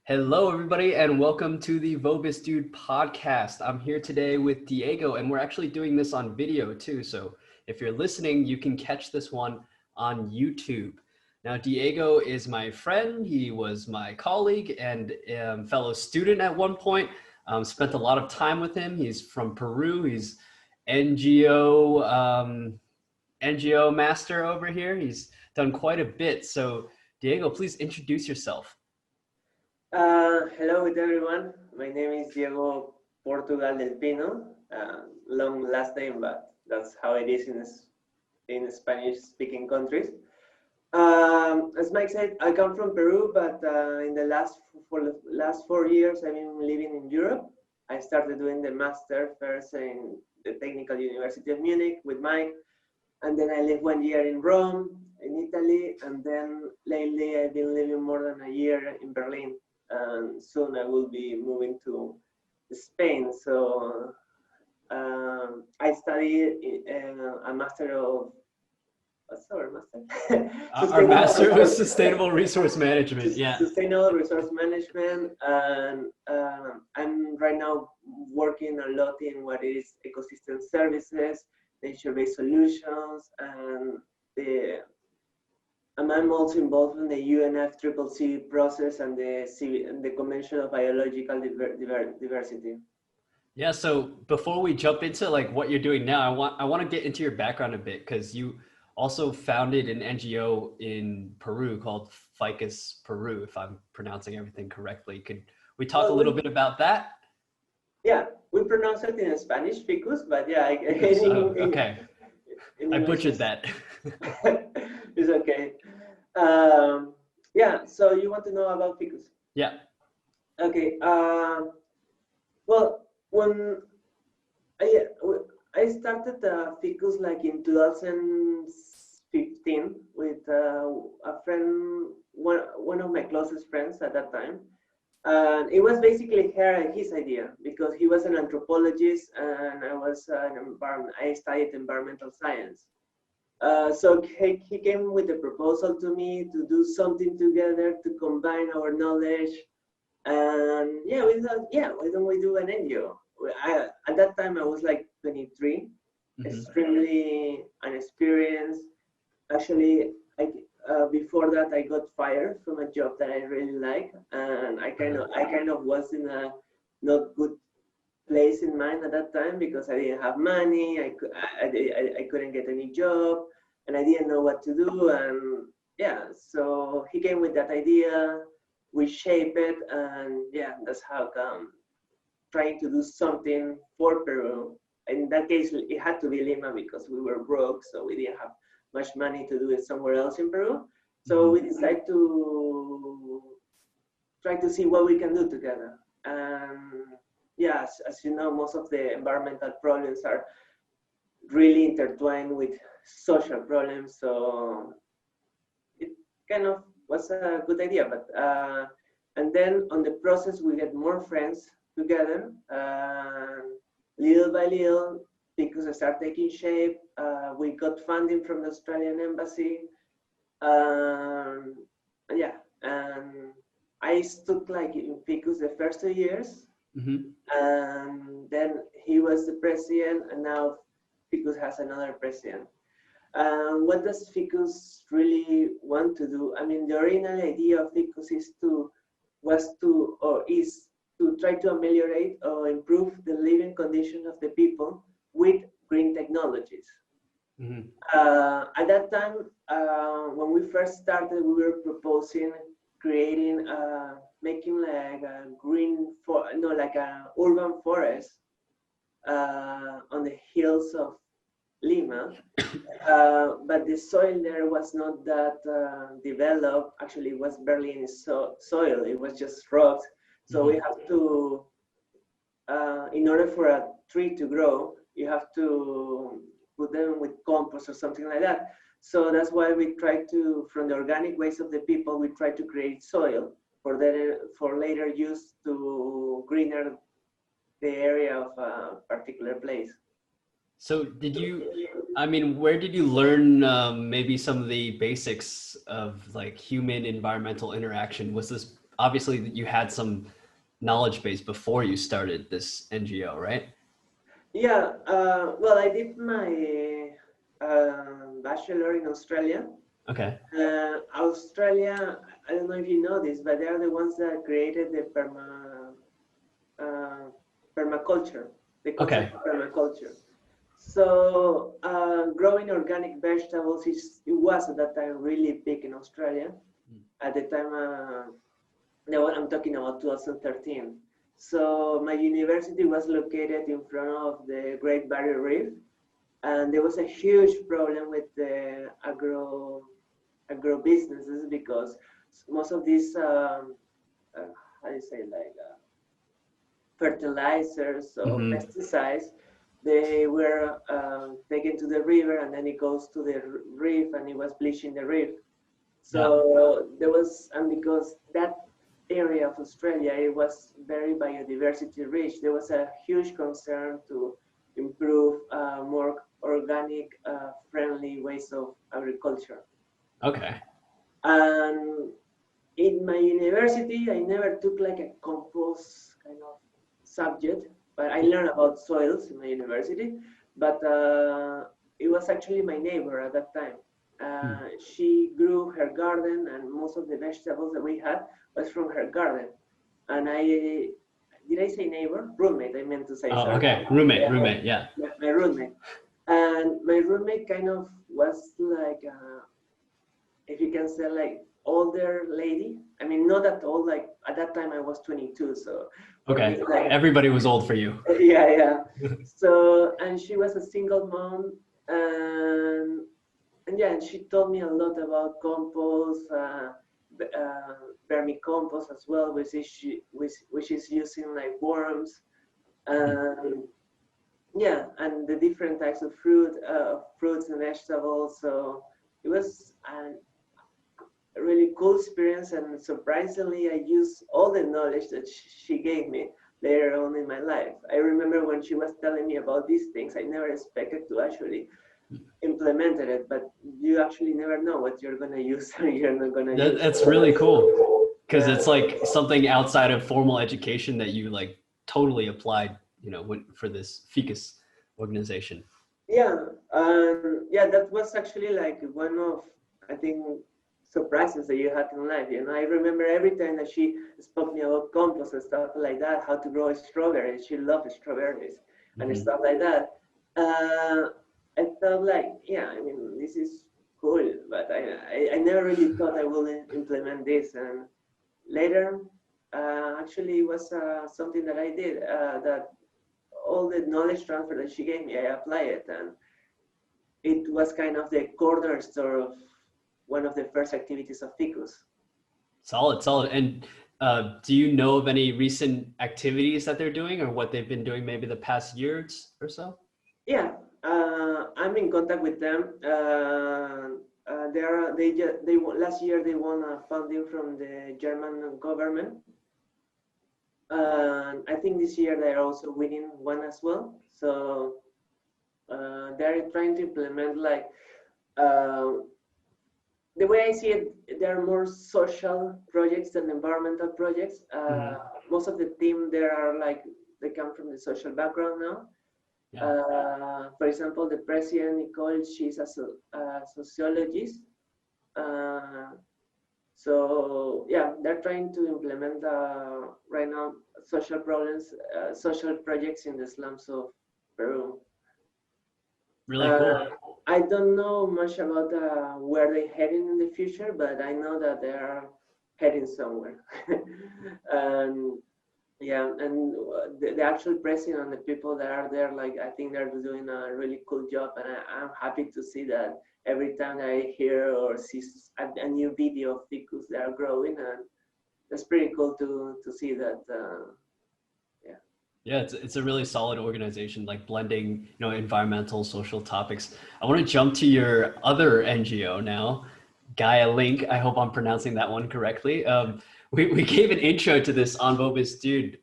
Hello, everybody, and welcome to the WoBistDude podcast. I'm here today with Diego, and we're actually doing this on video too. So if you're listening, you can catch this one on YouTube. Now, Diego is my friend. He was my colleague and fellow student at one point. Spent a lot of time with him. He's from Peru. He's NGO master over here. He's done quite a bit. So Diego, please introduce yourself. Hello with everyone. My name is Diego Portugal del Pino. Long last name, but that's how it is in Spanish-speaking countries. As Mike said, I come from Peru, but in the last 4 years, I've been living in Europe. I started doing the master first in the Technical University of Munich with Mike, and then I lived 1 year in Rome, in Italy, and then lately I've been living more than a year in Berlin. And soon I will be moving to Spain. So I studied a master of, what's our master? Our master was sustainable resource management. Yeah. Sustainable resource management. And I'm right now working a lot in what is ecosystem services, nature-based solutions, and I'm also involved in the UNFCCC process and the Convention of Biological Diversity. Yeah. So before we jump into like what you're doing now, I want to get into your background a bit, because you also founded an NGO in Peru called Ficus Peru, if I'm pronouncing everything correctly. Could we talk a little bit about that? Yeah, we pronounce it in Spanish, Ficus, but yeah. Okay. I butchered that. It's okay. Yeah, so you want to know about Ficus? Yeah. Okay. Well, when I started Ficus like in 2015 with a friend, one of my closest friends at that time. And it was basically his idea, because he was an anthropologist and I studied environmental science. So he came with a proposal to me to do something together to combine our knowledge. And yeah, we thought, yeah, why don't we do an NGO? At that time, I was like 23, extremely inexperienced. Actually, before that, I got fired from a job that I really like, and I kind of was in a not good place in mind at that time, because I didn't have money. I couldn't get any job, and I didn't know what to do. And yeah, so he came with that idea. We shaped it, and yeah, that's how come trying to do something for Peru. In that case, it had to be Lima, because we were broke, so we didn't have much money to do it somewhere else in Peru. So we decided to try to see what we can do together. And yeah, as you know, most of the environmental problems are really intertwined with social problems. So it kind of was a good idea. But and then on the process, we get more friends together. Little by little, because I started taking shape. We got funding from the Australian embassy. Yeah, and I stood like in Ficus the first 2 years. And then he was the president, and now Ficus has another president. What does Ficus really want to do? I mean, the original idea of Ficus is to try to ameliorate or improve the living conditions of the people with green technologies. At that time, when we first started, we were proposing creating, making like a like an urban forest on the hills of Lima. But the soil there was not that developed. Actually, it was barely any soil. It was just rocks. So we have to, in order for a tree to grow, you have to put them with compost or something like that. So that's why we try to, from the organic waste of the people, we try to create soil for later use to greener the area of a particular place. So did you, I mean, where did you learn maybe some of the basics of like human environmental interaction? Was this obviously you had some knowledge base before you started this NGO, right? Yeah, well, I did my bachelor in Australia. Okay. Australia, I don't know if you know this, but they are the ones that created the permaculture, the Okay. concept of permaculture. So growing organic vegetables it was at that time really big in Australia. At the time, I'm talking about 2013. So my university was located in front of the Great Barrier Reef, and there was a huge problem with the agro businesses because most of these how do you say, like fertilizers or pesticides, they were taken to the river, and then it goes to the reef, and it was bleaching the reef. So there was, and because that area of Australia, it was very biodiversity rich, there was a huge concern to improve more organic friendly ways of agriculture. Okay. And in my university, I never took like a compost kind of subject, but I learned about soils in my university. But it was actually my neighbor at that time. She grew her garden, and most of the vegetables that we had was from her garden. And did I say neighbor? Roommate, I meant to say. Oh, sorry. okay. Roommate, yeah. My roommate. And my roommate kind of was like, if you can say, like older lady. I mean, not that old, like at that time I was 22, so. Okay, me, like, everybody was old for you. Yeah. So, and she was a single mom, and yeah, and she told me a lot about compost, vermicompost as well, which is using like worms, yeah, and the different types of fruits and vegetables. So it was a really cool experience, and surprisingly, I used all the knowledge that she gave me later on in my life. I remember when she was telling me about these things, I never expected to actually implement it, but you actually never know what you're going to use or you're not going to use. That's really cool, because it's like something outside of formal education that you like totally applied, you know, for this Ficus organization. Yeah, yeah, that was actually like one of, I think, surprises that you had in life. You know, I remember every time that she spoke me about compost and stuff like that, how to grow strawberries. She loved strawberries and stuff like that. I felt like, yeah, I mean, this is cool, but I never really thought I will implement this. And later, actually, it was something that I did, that all the knowledge transfer that she gave me, I applied it. And it was kind of the cornerstone of one of the first activities of Ficus. Solid. And do you know of any recent activities that they're doing, or what they've been doing maybe the past years or so? Yeah, I'm in contact with them. Last year they won a funding from the German government. I think this year they're also winning one as well. So they're trying to implement like, the way I see it, there are more social projects than environmental projects. Most of the team there are like, they come from the social background now. Yeah. For example, the president, Nicole, she's a sociologist. So yeah, they're trying to implement right now social projects in the slums of Peru. Really cool. I don't know much about where they're heading in the future, but I know that they are heading somewhere. Yeah, and the actual president and the people that are there, like, I think they're doing a really cool job, and I'm happy to see that every time I hear or see a new video of Ficus, they are growing, and that's pretty cool to see that. Yeah, it's a really solid organization, like blending, you know, environmental, social topics. I want to jump to your other NGO now, Gaia liNc. I hope I'm pronouncing that one correctly. We gave an intro to this on WoBistDude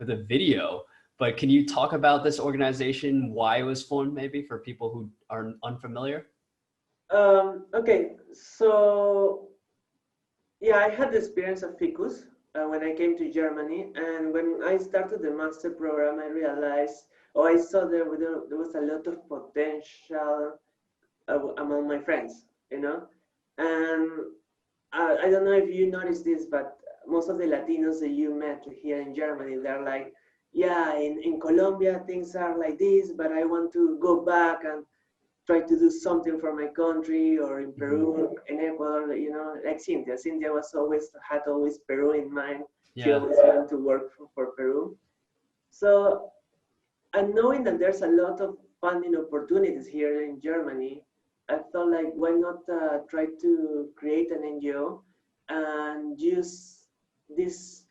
with a video, but can you talk about this organization, why it was formed, maybe for people who are unfamiliar? Okay, so Yeah, I had the experience of Ficus when I came to Germany, and when I started the master program, I realized, or I saw there was a lot of potential among my friends, you know, and I don't know if you noticed this, but most of the Latinos that you met here in Germany, they're like, yeah, in Colombia things are like this, but I want to go back and try to do something for my country, or in Peru, in Ecuador, you know, like Cynthia. Cynthia had always Peru in mind. She Yeah. always wanted to work for Peru. So, and knowing that there's a lot of funding opportunities here in Germany, I thought like, why not try to create an NGO and use this,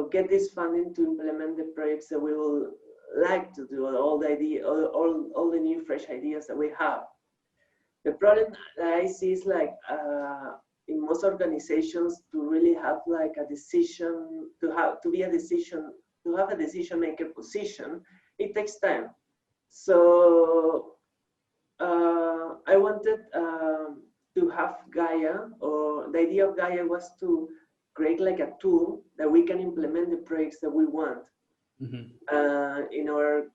get this funding to implement the projects that we will like to do, all the new fresh ideas that we have. The problem that I see is like in most organizations, to really have like a decision, to have a decision maker position, it takes time. So I wanted to have Gaia, or the idea of Gaia was to create like a tool that we can implement the projects that we want in our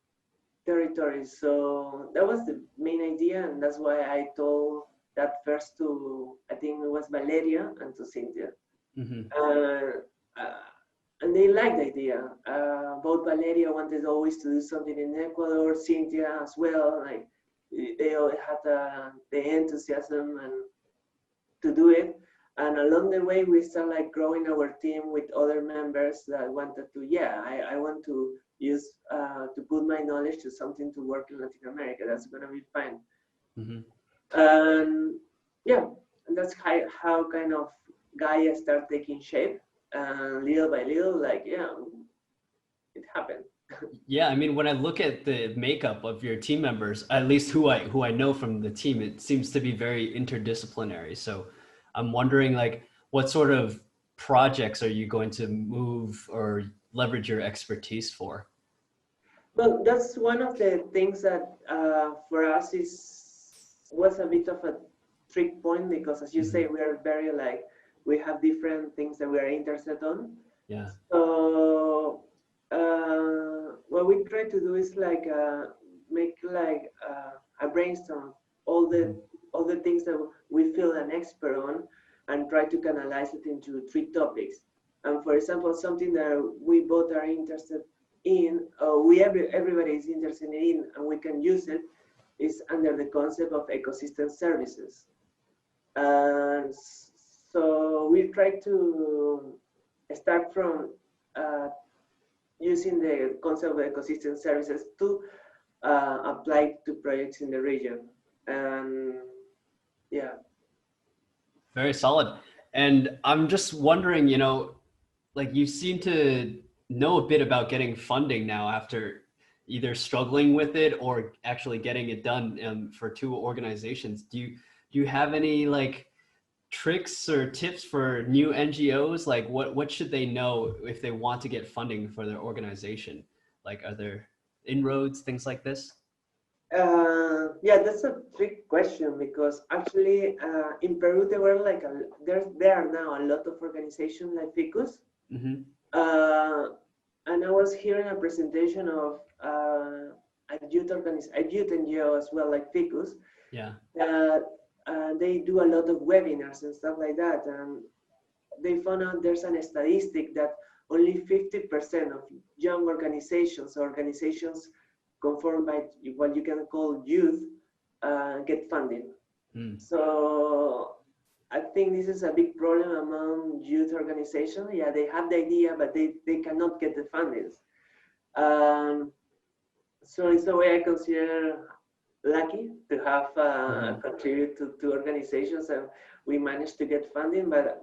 territory. So that was the main idea, and that's why I told that first to, I think it was Valeria and to Cynthia. Uh, and they liked the idea. Both Valeria wanted always to do something in Ecuador, Cynthia as well. Like they all had the enthusiasm and to do it. And along the way, we started like growing our team with other members that wanted to, yeah, I want to use, to put my knowledge to something to work in Latin America. That's gonna be fine. And yeah, and that's how kind of Gaia started taking shape. And little by little, like, yeah, it happened. Yeah, I mean, when I look at the makeup of your team members, at least who I know from the team, it seems to be very interdisciplinary. So I'm wondering, like, what sort of projects are you going to move or leverage your expertise for? Well, that's one of the things that for us was a bit of a trick point, because as you say, we are very like, we have different things that we are interested on. Yeah. So what we try to do is like make like a brainstorm all the things that we feel an expert on, and try to canalize it into 3 topics. And for example, something that we both are interested in, everybody is interested in, and we can use it, is under the concept of ecosystem services. And so we try to start from using the concept of ecosystem services to apply to projects in the region. And yeah. Very solid. And I'm just wondering, you know, like you seem to know a bit about getting funding now after either struggling with it or actually getting it done for 2 organizations. Do you have any like tricks or tips for new NGOs? Like what should they know if they want to get funding for their organization? Like, are there inroads, things like this? Yeah, that's a trick question, because actually in Peru there were like there are now a lot of organizations like Ficus. And I was hearing a presentation of a youth NGO as well, like Ficus. Yeah. They do a lot of webinars and stuff like that, and they found out there's a statistic that only 50% of young organizations conformed by what you can call youth get funding. So I think this is a big problem among youth organizations. Yeah, they have the idea, but they cannot get the fundings. So it's a way I consider lucky to have contributed to organizations, and we managed to get funding. But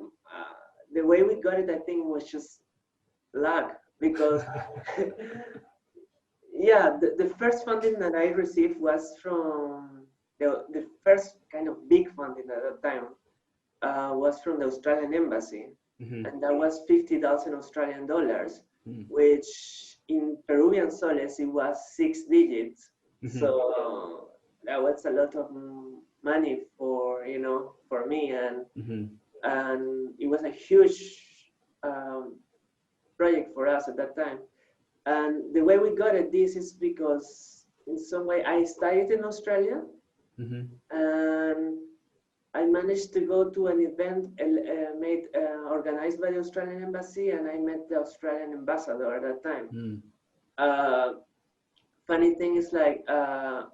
the way we got it, I think, was just luck, because yeah, the first funding that I received was from the first kind of big funding at that time was from the Australian embassy, and that was 50,000 Australian dollars, which in Peruvian soles it was 6 digits. So that was a lot of money for me, and and it was a huge project for us at that time. And the way we got it, this is because in some way I studied in Australia, and I managed to go to an event organized by the Australian Embassy, and I met the Australian ambassador at that time. Funny thing is, like,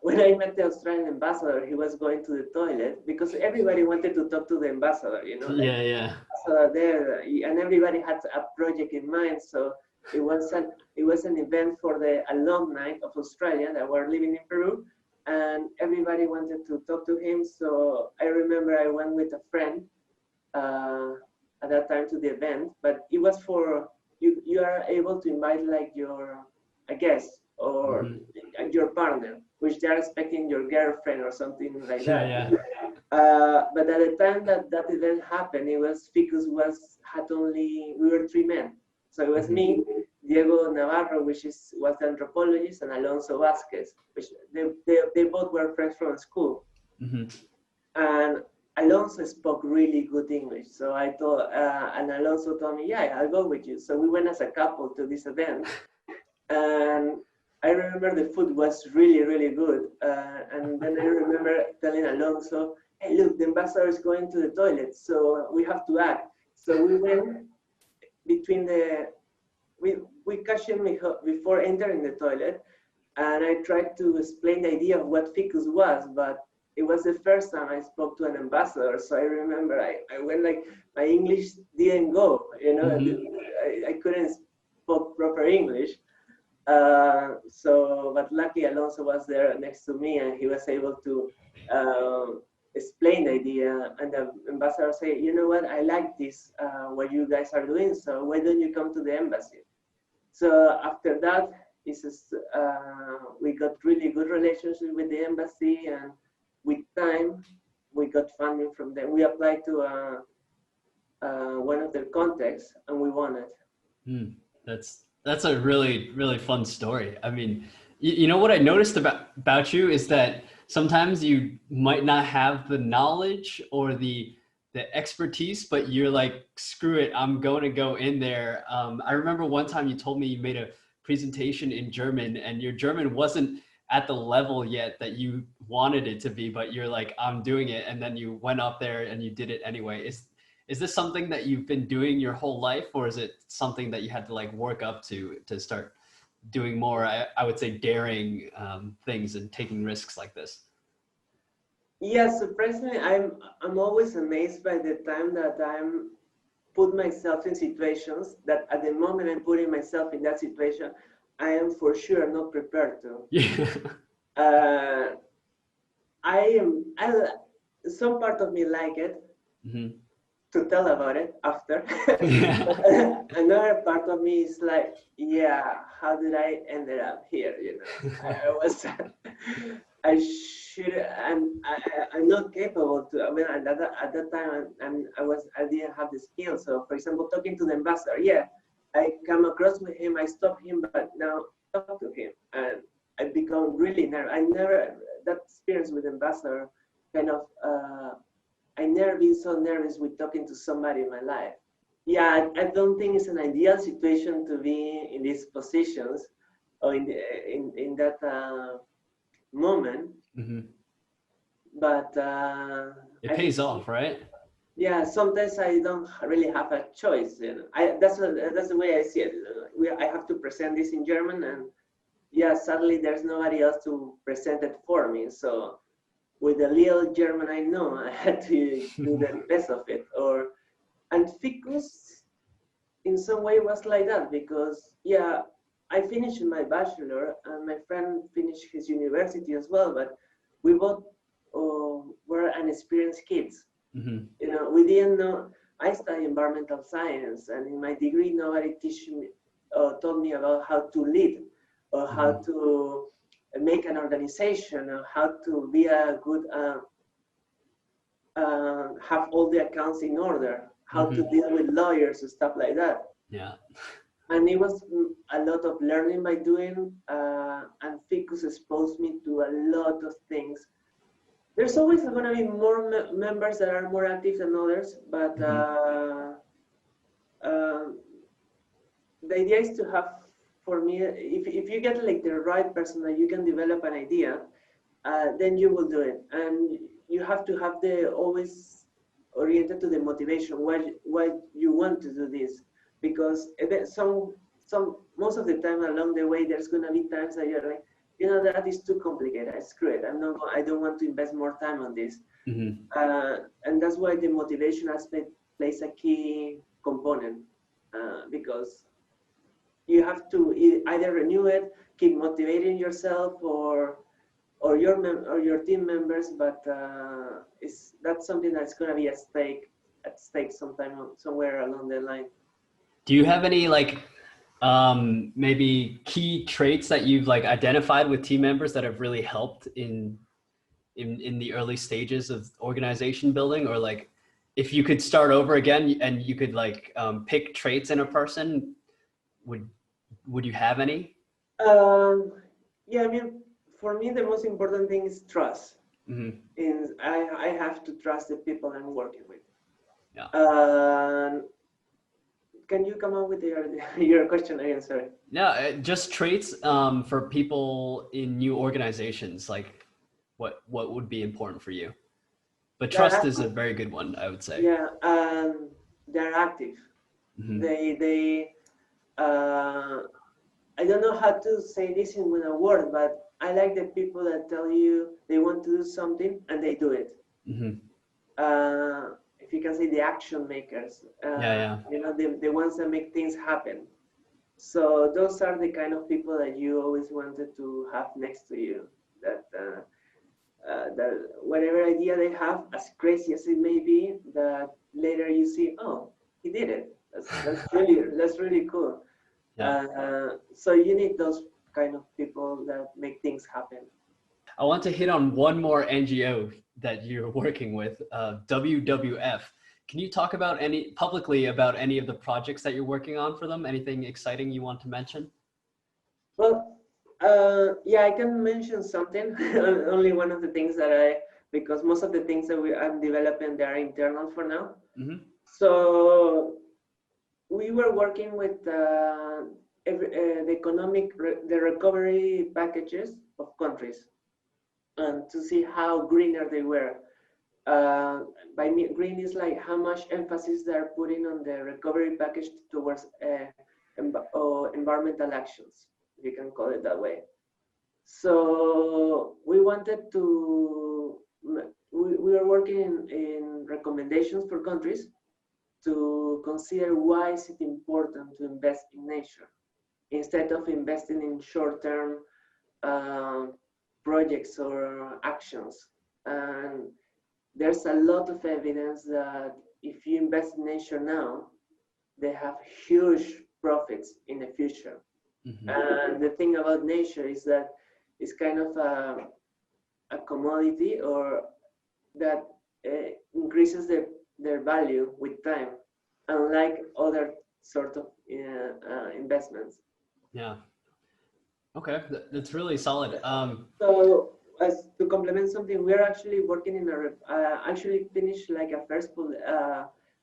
when I met the Australian ambassador, he was going to the toilet because everybody wanted to talk to the ambassador, you know? Like, ambassador there, and everybody had a project in mind. So it was an event for the alumni of Australia that were living in Peru, and everybody wanted to talk to him. So I remember I went with a friend at that time to the event, but it was for, you are able to invite like a guest or your partner, which they're expecting your girlfriend or something like that. But at the time that event happened, it was Ficus we were 3 men. So it was me, Diego Navarro, was the anthropologist, and Alonso Vasquez, which they both were friends from school. And Alonso spoke really good English. So I thought, and Alonso told me, yeah, I'll go with you. So we went as a couple to this event. And I remember the food was really, really good. And then I remember telling Alonso, hey, look, the ambassador is going to the toilet, so we have to act. So we went between we cautioned me before entering the toilet, and I tried to explain the idea of what Ficus was, but it was the first time I spoke to an ambassador. So I remember I went like, my English didn't go, you know, I couldn't speak proper English. But luckily Alonso was there next to me, and he was able to explain the idea. And the ambassador said, you know what, I like this, what you guys are doing, so why don't you come to the embassy? So after that, we got really good relationship with the embassy, and with time, we got funding from them. We applied to one of their contacts, and we won it. That's a really, really fun story. I mean, you know what I noticed about you is that sometimes you might not have the knowledge or the expertise, but you're like, screw it, I'm going to go in there. I remember one time you told me you made a presentation in German, and your German wasn't at the level yet that you wanted it to be, but you're like, I'm doing it. And then you went up there and you did it anyway. Is this something that you've been doing your whole life, or is it something that you had to like work up to start doing more, I would say, daring things and taking risks like this? Yeah, surprisingly, I'm always amazed by the time that I'm put myself in situations that at the moment I'm putting myself in that situation, I am for sure not prepared to. Some part of me like it to tell about it after. Another part of me is like, yeah, how did I end up here? You know, I'm not capable to. I mean, at that time, I didn't have the skills. So, for example, talking to the ambassador, yeah, I come across with him, I stop him, but now talk to him, and I become really nervous. That experience with ambassador, kind of, I never been so nervous with talking to somebody in my life. Yeah, I don't think it's an ideal situation to be in these positions or in that moment. But it pays off, right? Yeah, sometimes I don't really have a choice. You know, that's the way I see it. I have to present this in German, and yeah, sadly there's nobody else to present it for me. So with the little German I know, I had to do the best of it. And Ficus, in some way, was like that, because yeah, I finished my bachelor, and my friend finished his university as well, but we both were inexperienced kids. You know, we didn't know. I studied environmental science, and in my degree, nobody told me about how to lead, or how to make an organization, or how to be a good, have all the accounts in order, how to deal with lawyers and stuff like that. Yeah. And it was a lot of learning by doing, and Ficus exposed me to a lot of things There's always going to be more members that are more active than others, but the idea is to have, for me, if you get like the right person that you can develop an idea, then you will do it. And you have to have the always oriented to the motivation, why you want to do this. Because most of the time along the way, there's going to be times that you're like, you know, that is too complicated. Screw it. I don't want to invest more time on this. And that's why the motivation aspect plays a key component, because you have to either renew it, keep motivating yourself, or your team members. But that's something that's going to be at stake somewhere along the line. Do you have any like maybe key traits that you've like identified with team members that have really helped in the early stages of organization building? Or like, if you could start over again and you could like pick traits in a person, would you have any? Yeah, I mean, for me, the most important thing is trust. I have to trust the people I'm working with. Yeah. Can you come up with your question again? Sorry. Yeah, just traits for people in new organizations. Like, what would be important for you? But trust is a very good one, I would say. Yeah, they're active. They I don't know how to say this in a word, but I like the people that tell you they want to do something and they do it. If you can say the action makers, you know, the ones that make things happen. So those are the kind of people that you always wanted to have next to you. That whatever idea they have, as crazy as it may be, that later you see, oh, he did it. That's really cool. So you need those kind of people that make things happen. I want to hit on one more NGO that you're working with, WWF. Can you talk about publicly about any of the projects that you're working on for them? Anything exciting you want to mention? Well, yeah, I can mention something. Only one of the things that because most of the things that I'm developing, they are internal for now. So we were working with the recovery packages of countries, and to see how greener they were. By green is like how much emphasis they're putting on the recovery package towards environmental actions, if you can call it that way. So we wanted to, we were working in recommendations for countries to consider why is it important to invest in nature instead of investing in short-term projects or actions. And there's a lot of evidence that if you invest in nature now, they have huge profits in the future. And the thing about nature is that it's kind of a commodity, or that increases their value with time, unlike other sort of investments. Yeah. Okay, that's really solid. So, as to complement something, we're actually working in actually finished like a first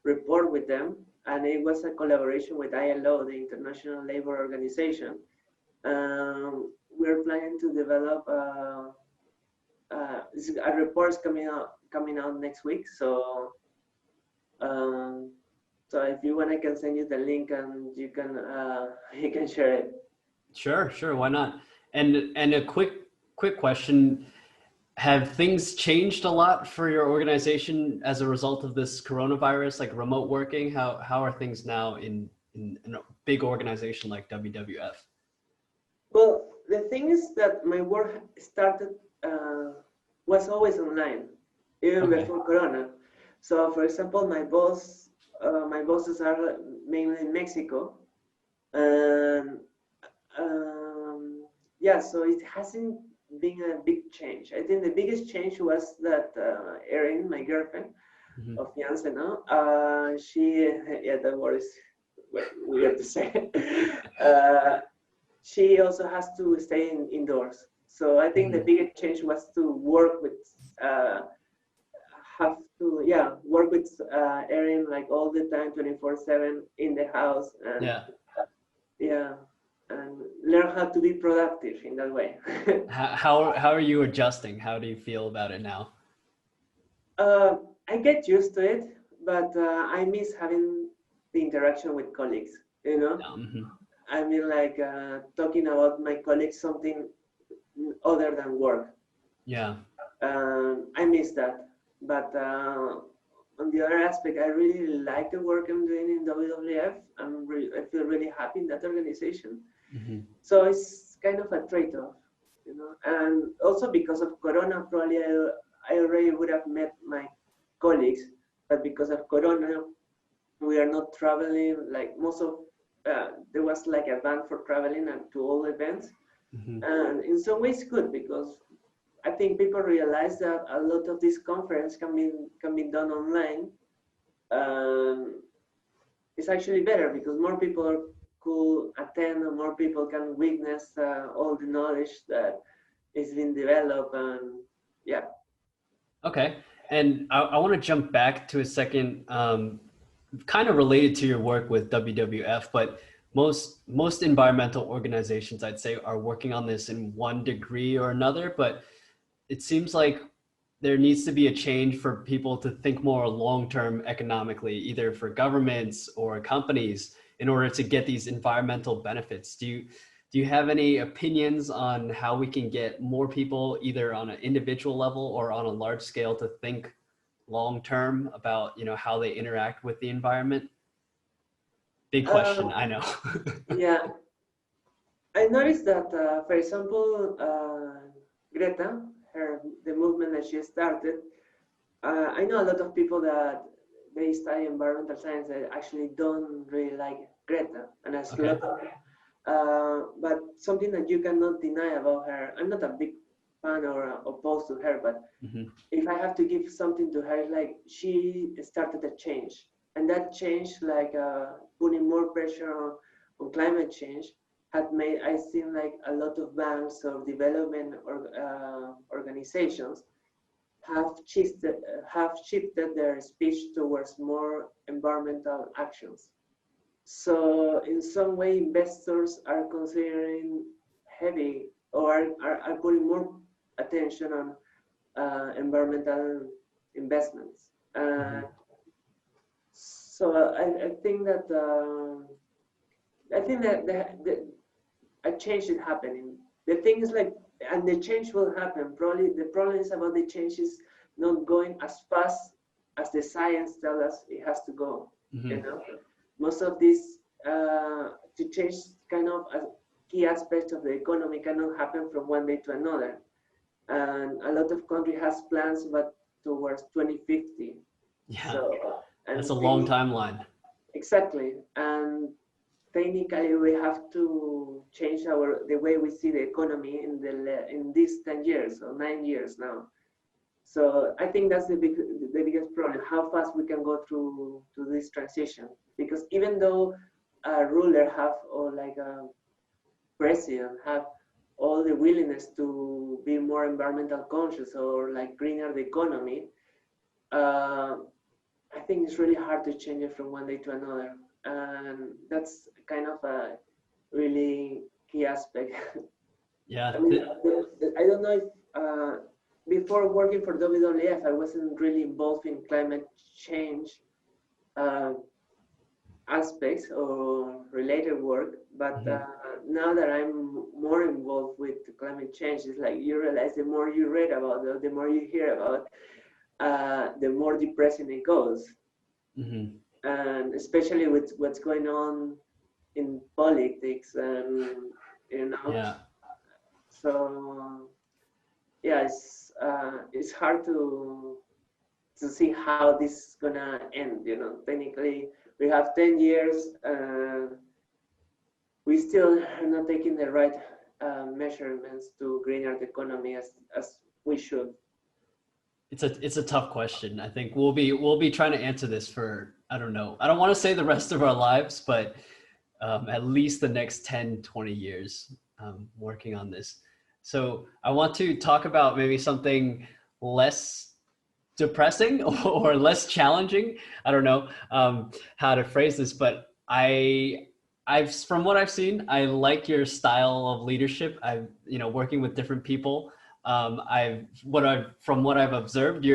report with them, and it was a collaboration with ILO, the International Labour Organization. We're planning to develop a report coming out next week. So, so if you want, I can send you the link, and you can share it. Sure, why not? And a quick question: have things changed a lot for your organization as a result of this coronavirus, like remote working? How are things now in a big organization like WWF? Well, the thing is that my work started was always online, even before Corona. So, for example, my bosses are mainly in Mexico, and yeah, so it hasn't been a big change. I think the biggest change was that Erin, my girlfriend, or fiancé now, she, yeah, that word is weird to say. She also has to stay indoors. So I think the biggest change was to work with, work with Erin like all the time, 24/7 in the house, and and learn how to be productive in that way. How are you adjusting? How do you feel about it now? I get used to it, but I miss having the interaction with colleagues, you know? I mean, like talking about my colleagues, something other than work. Yeah. I miss that. But on the other aspect, I really like the work I'm doing in WWF. I feel really happy in that organization. So it's kind of a trade-off, you know? And also because of Corona, probably I already would have met my colleagues, but because of Corona, we are not traveling. Like most of, there was like a ban for traveling and to all events. And in some ways good, because I think people realize that a lot of this conference can be done online. It's actually better because more people could attend and more people can witness all the knowledge that is being developed, and yeah. Okay, and I want to jump back to a second, kind of related to your work with WWF, but most environmental organizations, I'd say, are working on this in one degree or another, but it seems like there needs to be a change for people to think more long-term economically, either for governments or companies, in order to get these environmental benefits. Do you have any opinions on how we can get more people, either on an individual level or on a large scale, to think long-term about, you know, how they interact with the environment? Big question, I know. Yeah, I noticed that, for example, Greta, the movement that she started, I know a lot of people that they study environmental science that actually don't really like Greta, and that's Okay. but something that you cannot deny about her. I'm not a big fan or opposed to her, but if I have to give something to her, like she started a change, and that change, like putting more pressure on climate change, had made, I seen like a lot of banks or development or organizations have shifted their speech towards more environmental actions. So in some way, investors are considering heavy or are putting more attention on environmental investments. So I think that a change is happening. The thing is like, and the change will happen. Probably the problem is about the change is not going as fast as the science tells us it has to go. You know, most of these to change kind of a key aspects of the economy cannot happen from one day to another. And a lot of country has plans, but towards 2050. Yeah, so, that's a long timeline. Exactly, and technically we have to change the way we see the economy in these 10 years or 9 years now. So I think that's the biggest problem, how fast we can go through to this transition. Because even though a ruler have, or like a president have all the willingness to be more environmental conscious or like greener the economy, I think it's really hard to change it from one day to another. And that's kind of a really key aspect. Yeah. I mean, I don't know if before working for WWF, I wasn't really involved in climate change aspects or related work, but now that I'm more involved with climate change, it's like you realize the more you read about it, the more you hear about, the more depressing it goes. And especially with what's going on in politics, and you know. Yeah. So yeah, it's hard to see how this is gonna end. You know, technically we have 10 years. We still are not taking the right measurements to greener the economy as we should. It's a tough question. I think we'll be trying to answer this for, I don't know, I don't want to say the rest of our lives, but at least the next 10, 20 years working on this. So I want to talk about maybe something less depressing or less challenging. I don't know how to phrase this, but I've from what I've seen, I like your style of leadership. I've working with different people. From what I've observed,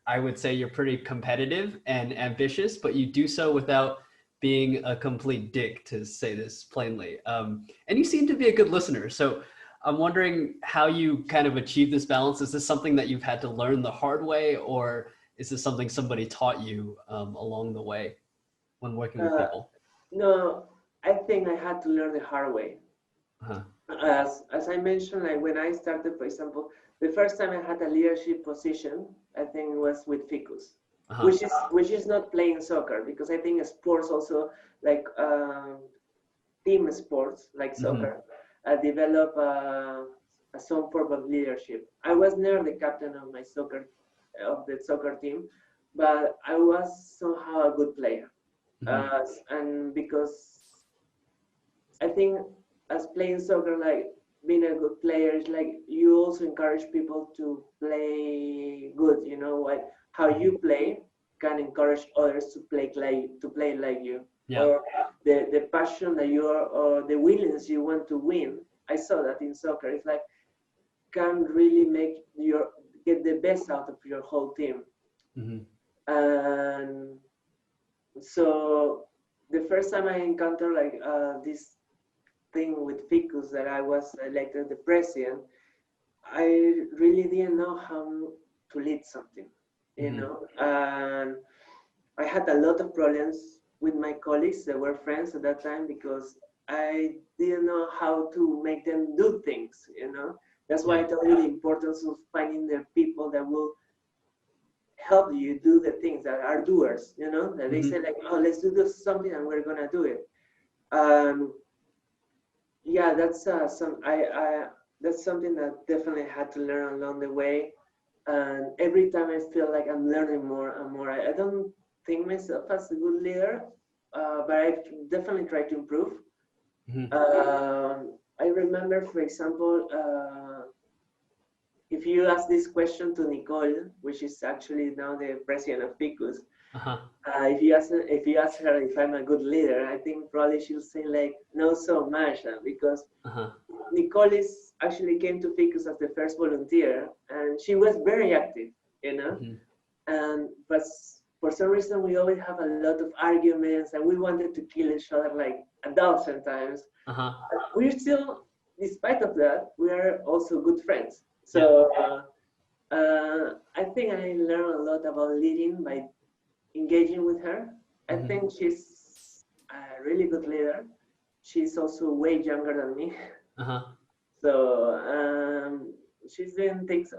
I would say you're pretty competitive and ambitious, but you do so without being a complete dick, to say this plainly. And you seem to be a good listener. So I'm wondering how you kind of achieve this balance. Is this something that you've had to learn the hard way, or is this something somebody taught you along the way when working with people? No, I think I had to learn the hard way. Uh-huh. As I mentioned, like when I started, for example, the first time I had a leadership position, I think it was with Ficus, Uh-huh. which is not playing soccer, because I think sports also, like team sports like soccer, develop some form of leadership. I was never the captain of the soccer team, but I was somehow a good player. And because I think as playing soccer, like being a good player is like you also encourage people to play good. You know, like how you play can encourage others to play like you. Yeah. Or the passion that you are, or the willingness you want to win. I saw that in soccer. It's like can really make get the best out of your whole team. And so the first time I encountered like this thing with Ficus, that I was elected the president, I really didn't know how to lead something, you know. And I had a lot of problems with my colleagues that were friends at that time, because I didn't know how to make them do things, you know. That's why I tell you the importance of finding the people that will help you do the things, that are doers, you know, that they say like, oh, let's do this something and we're gonna do it. Yeah, that's that's something that definitely had to learn along the way. And every time I feel like I'm learning more and more. I don't think myself as a good leader, but I definitely try to improve. I remember, for example, if you ask this question to Nicole, which is actually now the president of Ficus, if you ask her if I'm a good leader, I think probably she'll say like, no, so much, because Nicole actually came to Ficus as the first volunteer, and she was very active, you know. And but for some reason we always have a lot of arguments, and we wanted to kill each other like 1,000 times. We're still, despite of that, we are also good friends. So I think I learned a lot about leading by engaging with her. I think she's a really good leader. She's also way younger than me. So she's doing things,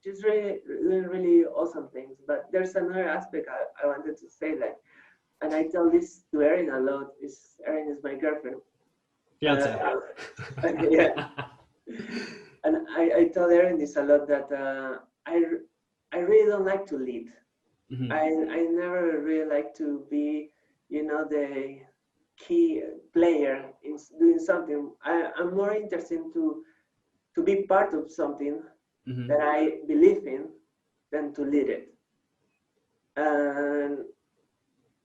she's really doing really awesome things. But there's another aspect I wanted to say, like, and I tell this to Erin a lot, Erin is my girlfriend. Fiancé. Yeah. And I tell Erin this a lot, that I really don't like to lead. I never really like to be, you know, the key player in doing something. I'm more interested to be part of something that I believe in than to lead it.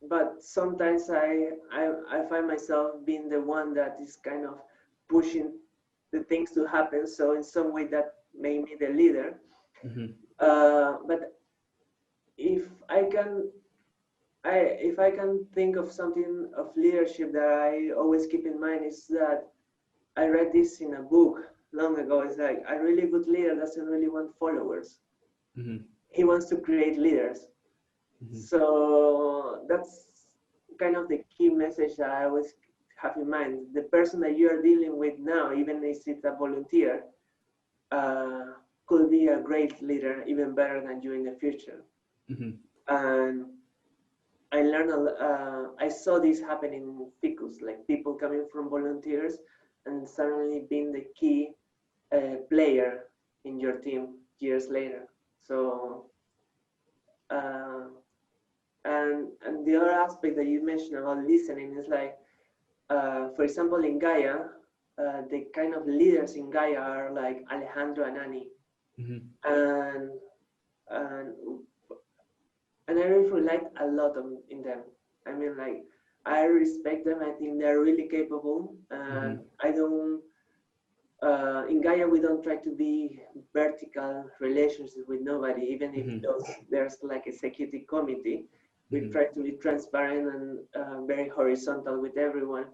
But sometimes I find myself being the one that is kind of pushing the things to happen. So in some way that made me the leader. But if I can think of something of leadership that I always keep in mind, is that I read this in a book long ago. It's like, a really good leader doesn't really want followers. He wants to create leaders. So that's kind of the key message that I always have in mind. The person that you are dealing with now, even if it's a volunteer, could be a great leader, even better than you in the future. And I learned, I saw this happen in Ficus, like people coming from volunteers and suddenly being the key player in your team years later. So, and the other aspect that you mentioned about listening is like, for example, in Gaia, the kind of leaders in Gaia are like Alejandro and Annie, and and and I really like a lot in them. I mean, like, I respect them. I think they're really capable, and I don't. In Gaia, we don't try to be vertical relationships with nobody, even if there's like executive committee. We try to be transparent and very horizontal with everyone.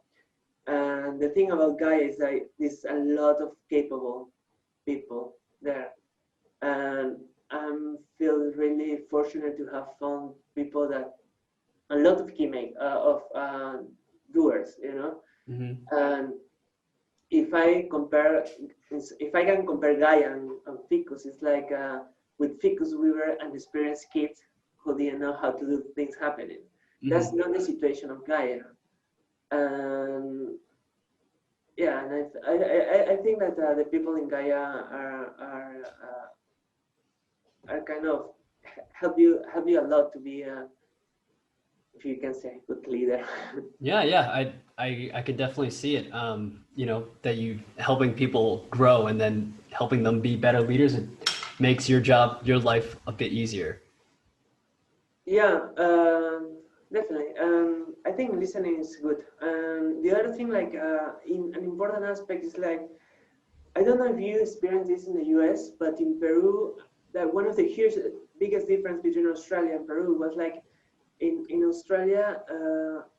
And the thing about Gaia is that there's a lot of capable people there, and I feel really fortunate to have found people that a lot of doers, you know. And if I can compare Gaia and Ficus, it's like with Ficus we were an experienced kid who didn't know how to do things happening. That's not the situation of Gaia. And yeah, and I think that the people in Gaia are kind of help you a lot to be if you can say, good leader. Yeah, I could definitely see it. You know, that you helping people grow and then helping them be better leaders. It makes your job, your life a bit easier. Yeah, definitely. I think listening is good. The other thing, like, in an important aspect is like, I don't know if you experienced this in the US, but in Peru, that one of the biggest difference between Australia and Peru was like, in Australia,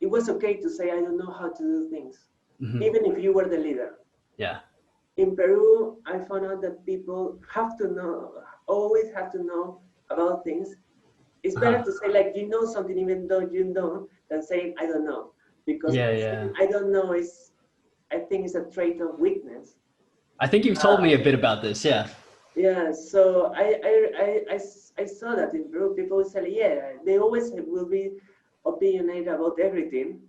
it was okay to say, I don't know how to do things, even if you were the leader. Yeah. In Peru, I found out that people always have to know about things. It's better to say, like, you know something even though you don't, than saying, I don't know. Because saying, I don't know I think it's a trait of weakness. I think you've told me a bit about this, yeah. Yeah, so I saw that in Peru, people say, yeah, they always will be opinionated about everything.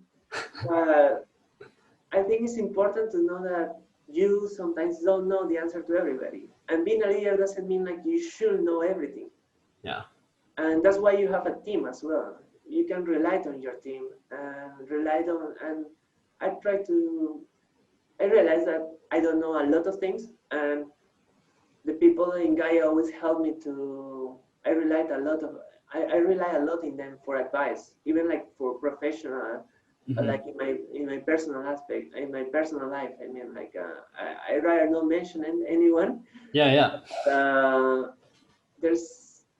I think it's important to know that you sometimes don't know the answer to everybody. And being a leader doesn't mean like you should know everything. Yeah. And that's why you have a team as well. You can rely on your team and I realize that I don't know a lot of things, and the people in Gaia always help me I rely a lot in them for advice, even like for professional, like in my personal aspect, in my personal life. I mean, like, I rather not mention anyone. Yeah.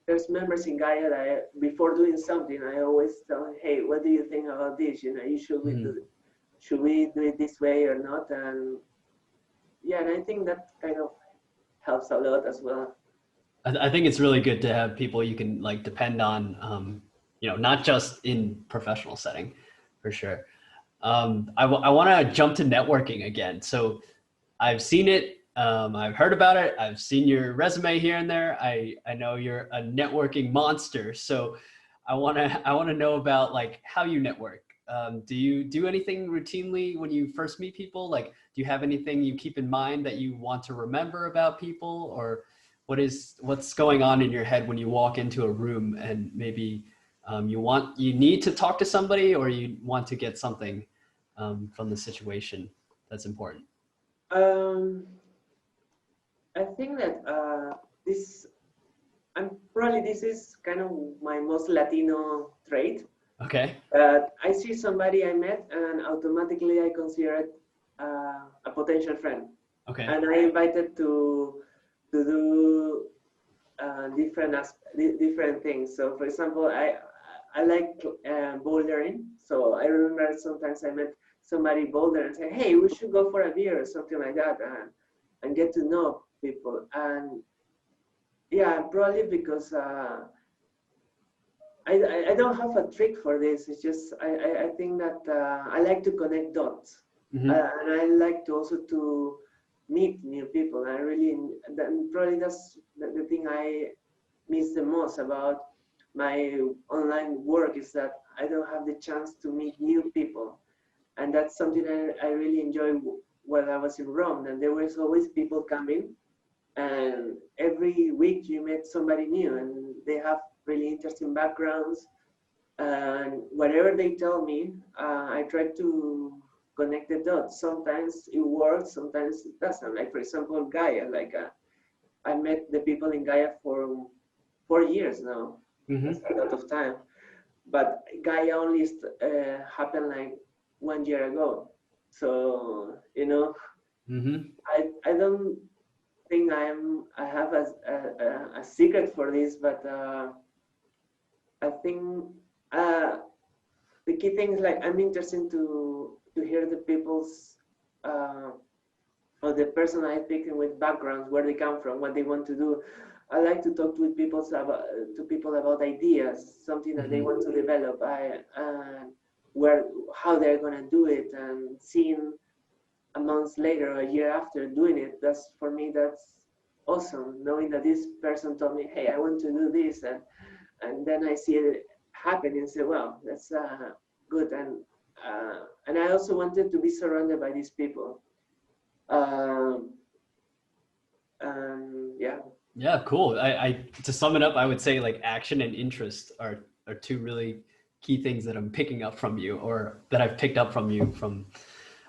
There's members in Gaia that before doing something, I always tell them, hey, what do you think about this? You know, should we do it this way or not? And yeah, and I think that kind of helps a lot as well. I think it's really good to have people you can like depend on, you know, not just in professional setting, for sure. I want to jump to networking again. So I've seen it. I've heard about it. I've seen your resume here and there. I know you're a networking monster. So I want to know about like how you network. Do you do anything routinely when you first meet people? Like, do you have anything you keep in mind that you want to remember about people, or what's going on in your head when you walk into a room and maybe you need to talk to somebody, or you want to get something from the situation that's important? I think that this is kind of my most Latino trait. Okay. I see somebody I met and automatically I consider it a potential friend. Okay. And I invited to do different things. So for example, I like bouldering. So I remember sometimes I met somebody boulder and say, hey, we should go for a beer or something like that, and get to know people. And yeah, probably because I don't have a trick for this. It's just I think that I like to connect dots, and I like to also to meet new people. Probably that's the thing I miss the most about my online work, is that I don't have the chance to meet new people, and that's something I really enjoy when I was in Rome. And there was always people coming, and every week you met somebody new, and they have really interesting backgrounds, and whatever they tell me, I try to connect the dots. Sometimes it works, sometimes it doesn't. Like for example, Gaia. Like I met the people in Gaia for 4 years now. That's a lot of time. But Gaia only happened like 1 year ago. So you know, I don't think I have a secret for this, but I think the key thing is like I'm interested to hear the people's or the person I pick with backgrounds, where they come from, what they want to do. I like to talk to people about ideas, something that they want to develop. How they're gonna do it, and seeing a month later or a year after doing it. That's for me. That's awesome. Knowing that this person told me, "Hey, I want to do this," and then I see it happen and say, "Wow, that's good." And I also wanted to be surrounded by these people. Yeah. Yeah, cool. I to sum it up, I would say like action and interest are two really key things that I'm picking up from you, or that I've picked up from you from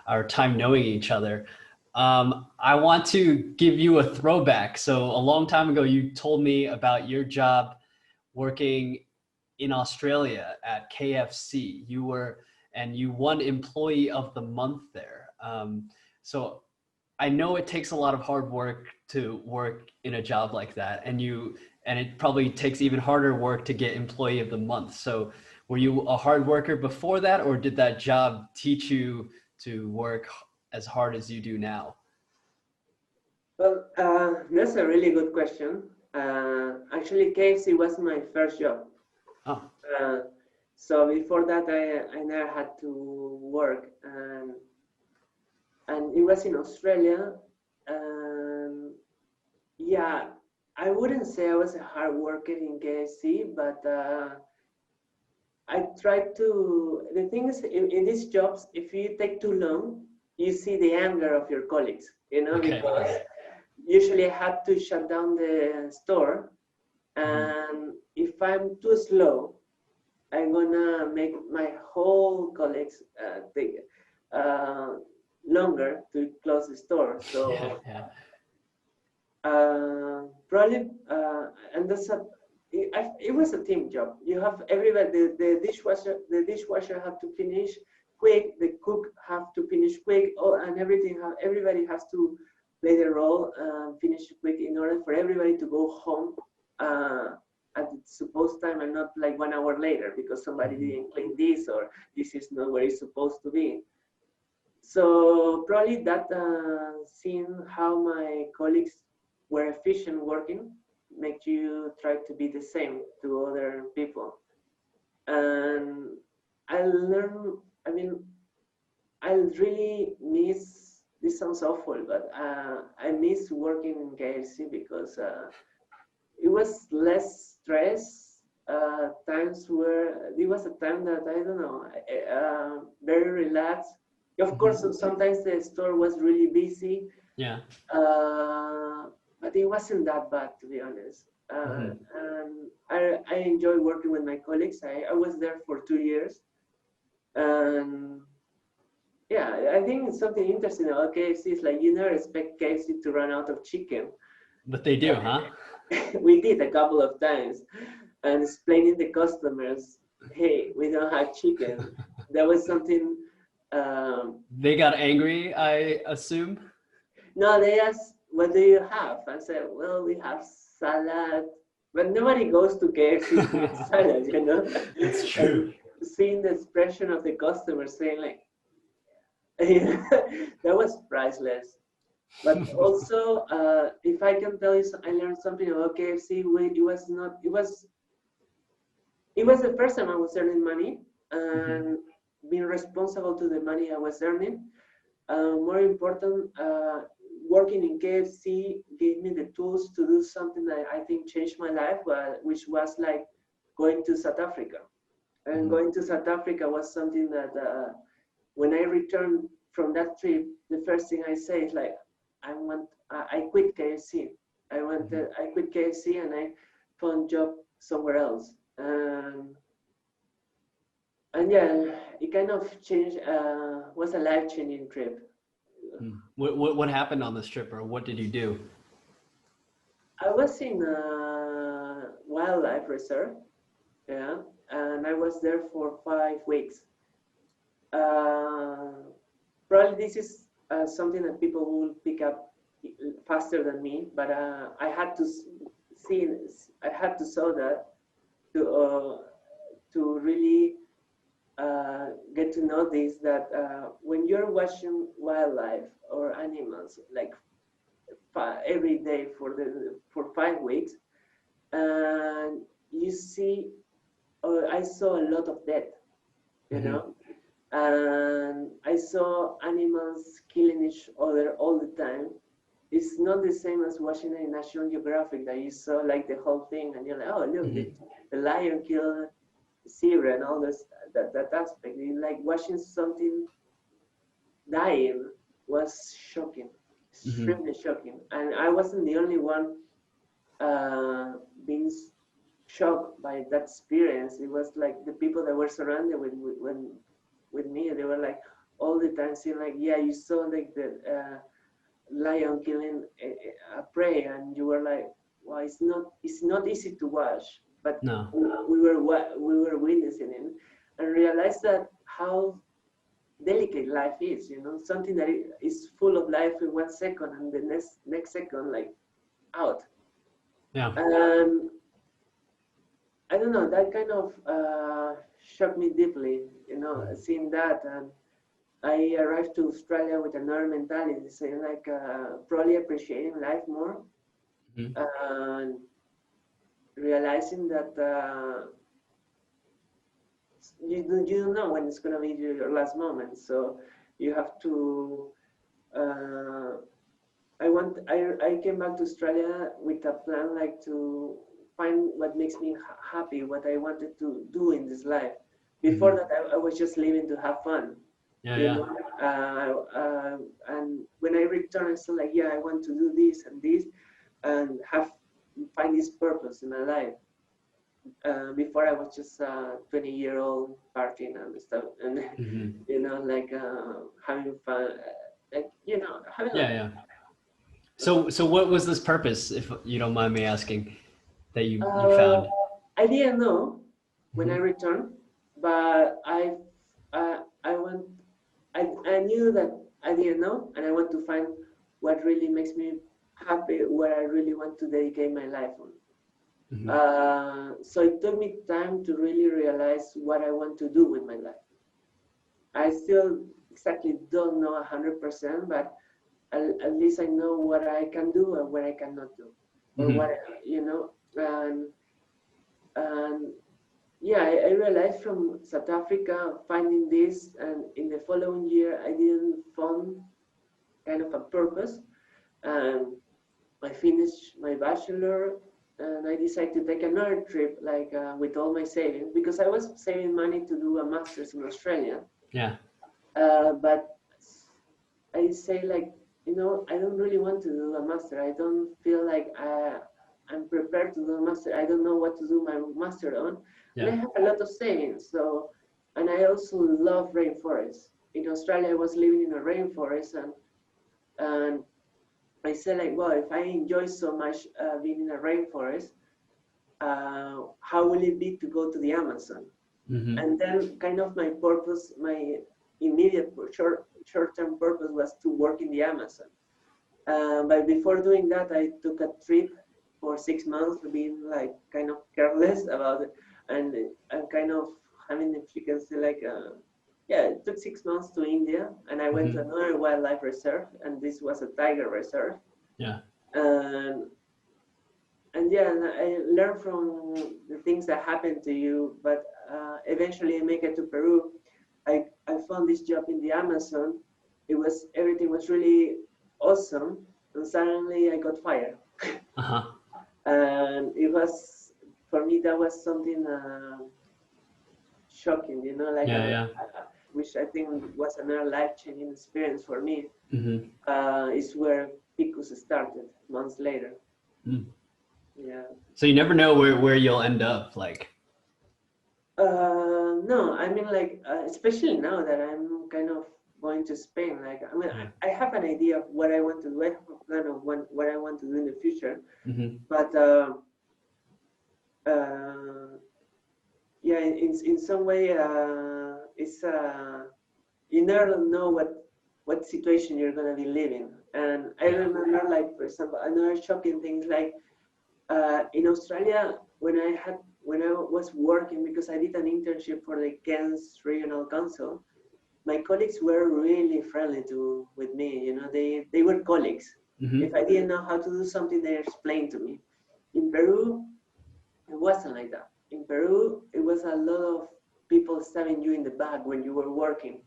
our time knowing each other. I want to give you a throwback. So a long time ago, you told me about your job working in Australia at KFC. You won Employee of the Month there. So I know it takes a lot of hard work to work in a job like that, and it probably takes even harder work to get Employee of the Month. So were you a hard worker before that, or did that job teach you to work as hard as you do now? Well, that's a really good question. Actually, KFC was my first job. Oh. So before that, I never had to work, and it was in Australia. Yeah, I wouldn't say I was a hard worker in KFC, but I tried to. The thing is, in these jobs, if you take too long, you see the anger of your colleagues. Okay. Because usually I had to shut down the store, and if I'm too slow, I'm gonna make my whole colleagues take longer to close the store. So probably, and it was a team job. You have everybody. The dishwasher had to finish quick. The cook have to finish quick. And everybody has to play their role and finish quick in order for everybody to go home at the supposed time, and not like 1 hour later because somebody didn't clean this, or this is not where it's supposed to be. So probably that seeing how my colleagues were efficient working make you try to be the same to other people. And I learned, I mean, I really miss, this sounds awful, but I miss working in KFC because it was less stress. Times where it was a time that I don't know, very relaxed. Of course, sometimes the store was really busy. Yeah. But it wasn't that bad, to be honest. And I enjoy working with my colleagues. I was there for 2 years, and yeah, I think it's something interesting about KFC is like you never expect KFC to run out of chicken. But they do, huh? We did a couple of times, and explaining to customers, hey, we don't have chicken. That was something. They got angry, I assume. No, they asked, what do you have? I said, well, we have salad. But nobody goes to KFC to eat salad, you know? It's true. And seeing the expression of the customer saying like, that was priceless. But also, if I can tell you, I learned something about KFC. It was the first time I was earning money and being responsible to the money I was earning. More important, working in KFC gave me the tools to do something that I think changed my life, which was like going to South Africa. And going to South Africa was something that when I returned from that trip, the first thing I say is like, I quit KFC. I quit KFC and I found a job somewhere else. And yeah, it kind of changed, was a life-changing trip. What happened on this trip, or what did you do? I was in a wildlife reserve, yeah, and I was there for 5 weeks. Uh, Probably this is something that people will pick up faster than me, but I had to see, I had to saw that to really get to know this, that when you're watching wildlife or animals like every day for 5 weeks, and you see, I saw a lot of death, you know, and I saw animals killing each other all the time. It's not the same as watching a National Geographic that you saw like the whole thing, and you're like, oh look, the lion killed zebra and all this, that aspect. Like watching something dying was shocking, extremely shocking. And I wasn't the only one being shocked by that experience. It was like the people that were surrounded with me, they were like all the time saying like, yeah, you saw like the lion killing a prey, and you were like, well, it's not easy to watch, but No. we were witnessing it, and realized that how delicate life is, you know, something that is full of life in 1 second, and the next second like out. Yeah. And I don't know, that kind of shocked me deeply, you know, seeing that. And I arrived to Australia with another mentality, saying like probably appreciating life more, and realizing that you don't know when it's gonna be your last moment. So you have to. I came back to Australia with a plan like to find what makes me happy, what I wanted to do in this life. Before that, I was just living to have fun. Yeah, you yeah. know, and when I returned, I said like, yeah, I want to do this and this, and find this purpose in my life. Before I was just 20-year-old partying and stuff, and you know, like having fun, like you know, having. Yeah, yeah. So what was this purpose, if you don't mind me asking, that you found? I didn't know when I returned, but I knew that I didn't know, and I want to find what really makes me happy, where I really want to dedicate my life on. So it took me time to really realize what I want to do with my life. I still exactly don't know 100%, but at least I know what I can do and what I cannot do, or what, you know, and yeah, I realized from South Africa finding this, and in the following year I didn't find kind of a purpose, and I finished my bachelor, and I decided to take another trip, like with all my savings, because I was saving money to do a master's in Australia. Yeah. But I say like, you know, I don't really want to do a master. I don't feel like I'm prepared to do a master. I don't know what to do my master on. Yeah. And I have a lot of savings. So, and I also love rainforests. In Australia, I was living in a rainforest, and I said like, well, if I enjoy so much being in a rainforest, how will it be to go to the Amazon? And then kind of my purpose, my immediate short-term purpose was to work in the Amazon. But before doing that, I took a trip for 6 months, being like kind of careless about it, and kind of having, if you can say, like, yeah, it took 6 months to India, and I went to another wildlife reserve, and this was a tiger reserve. Yeah. And yeah, and I learned from the things that happen to you, but eventually I make it to Peru. I found this job in the Amazon. Everything was really awesome, and suddenly I got fired. And it was, for me, that was something shocking, you know, like which I think was another life-changing experience for me. Is where Ficus started months later. Yeah. So you never know where you'll end up, like. No, I mean, like, especially now that I'm kind of going to Spain, like, I mean, Yeah. I have an idea of what I want to do. I have a plan of what I want to do in the future. Mm-hmm. But uh, yeah, in some way, it's you never know what situation you're gonna be living. And I remember, like, for example, another shocking thing, like in Australia, when I was working, because I did an internship for the Cairns Regional Council, my colleagues were really friendly with me. You know, they were colleagues. Mm-hmm. If I didn't know how to do something, they explained to me. In Peru, it wasn't like that. In Peru, it was a lot of people stabbing you in the back when you were working.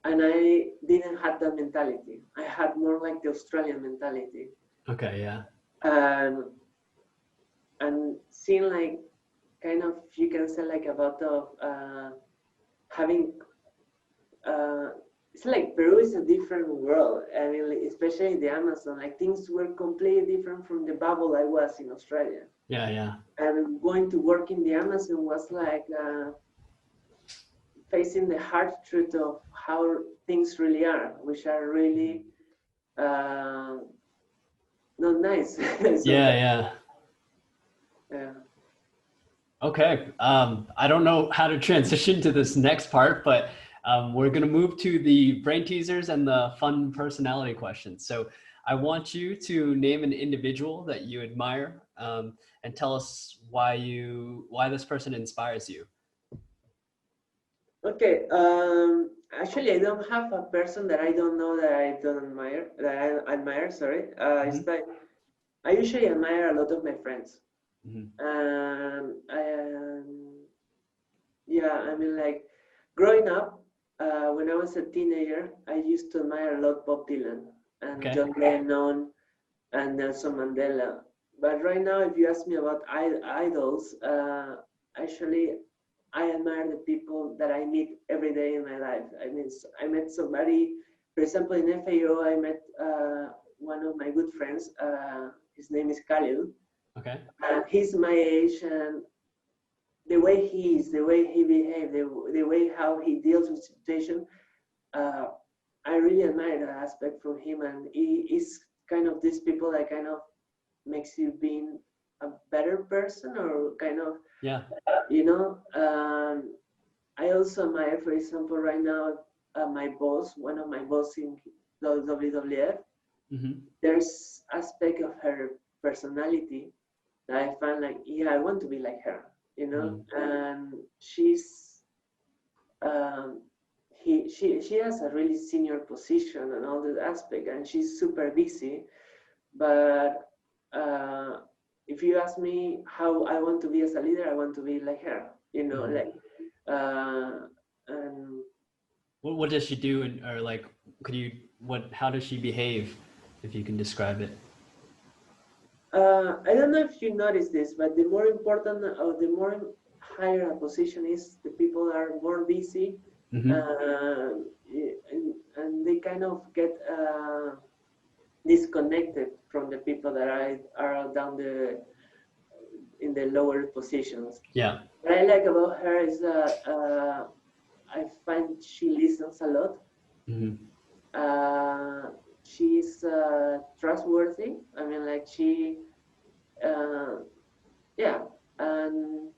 And I didn't have that mentality. I had more like the Australian mentality. Okay, yeah. And seeing, like, kind of, you can say, like, about the having it's like Peru is a different world. I mean, like, especially in the Amazon, like, things were completely different from the bubble I was in Australia. Yeah. And going to work in the Amazon was like facing the hard truth of how things really are, which are really not nice. Yeah. Okay. I don't know how to transition to this next part, but we're going to move to the brain teasers and the fun personality questions. So I want you to name an individual that you admire and tell us why this person inspires you. Okay. Actually, I don't have a person that I don't know that I don't admire. That I admire. Sorry. It's like I usually admire a lot of my friends. Yeah, I mean, like, growing up, when I was a teenager, I used to admire a lot Bob Dylan and John Lennon and Nelson Mandela. But right now, if you ask me about idols, actually, I admire the people that I meet every day in my life. I mean, I met somebody, for example, in FAO, I met one of my good friends. His name is Khalil. Okay. He's my age, and the way he is, the way he behaves, the way how he deals with situation, I really admire that aspect from him. And he is kind of these people that kind of makes you being a better person, or kind of, you know. I also admire, for example, right now, my boss, one of my boss in the WWF. There's aspect of her personality that I find like, yeah, I want to be like her, you know. And she's she has a really senior position and all that aspect, and she's super busy. But if you ask me how I want to be as a leader, I want to be like her, you know. Like and what does she do, or like, how does she behave, if you can describe it? I don't know if you notice this, but the more important, or the more higher a position is, the people are more busy, and they kind of get disconnected from the people that are down in the lower positions. Yeah. What I like about her is that I find she listens a lot. She's trustworthy. I mean, like, she yeah. And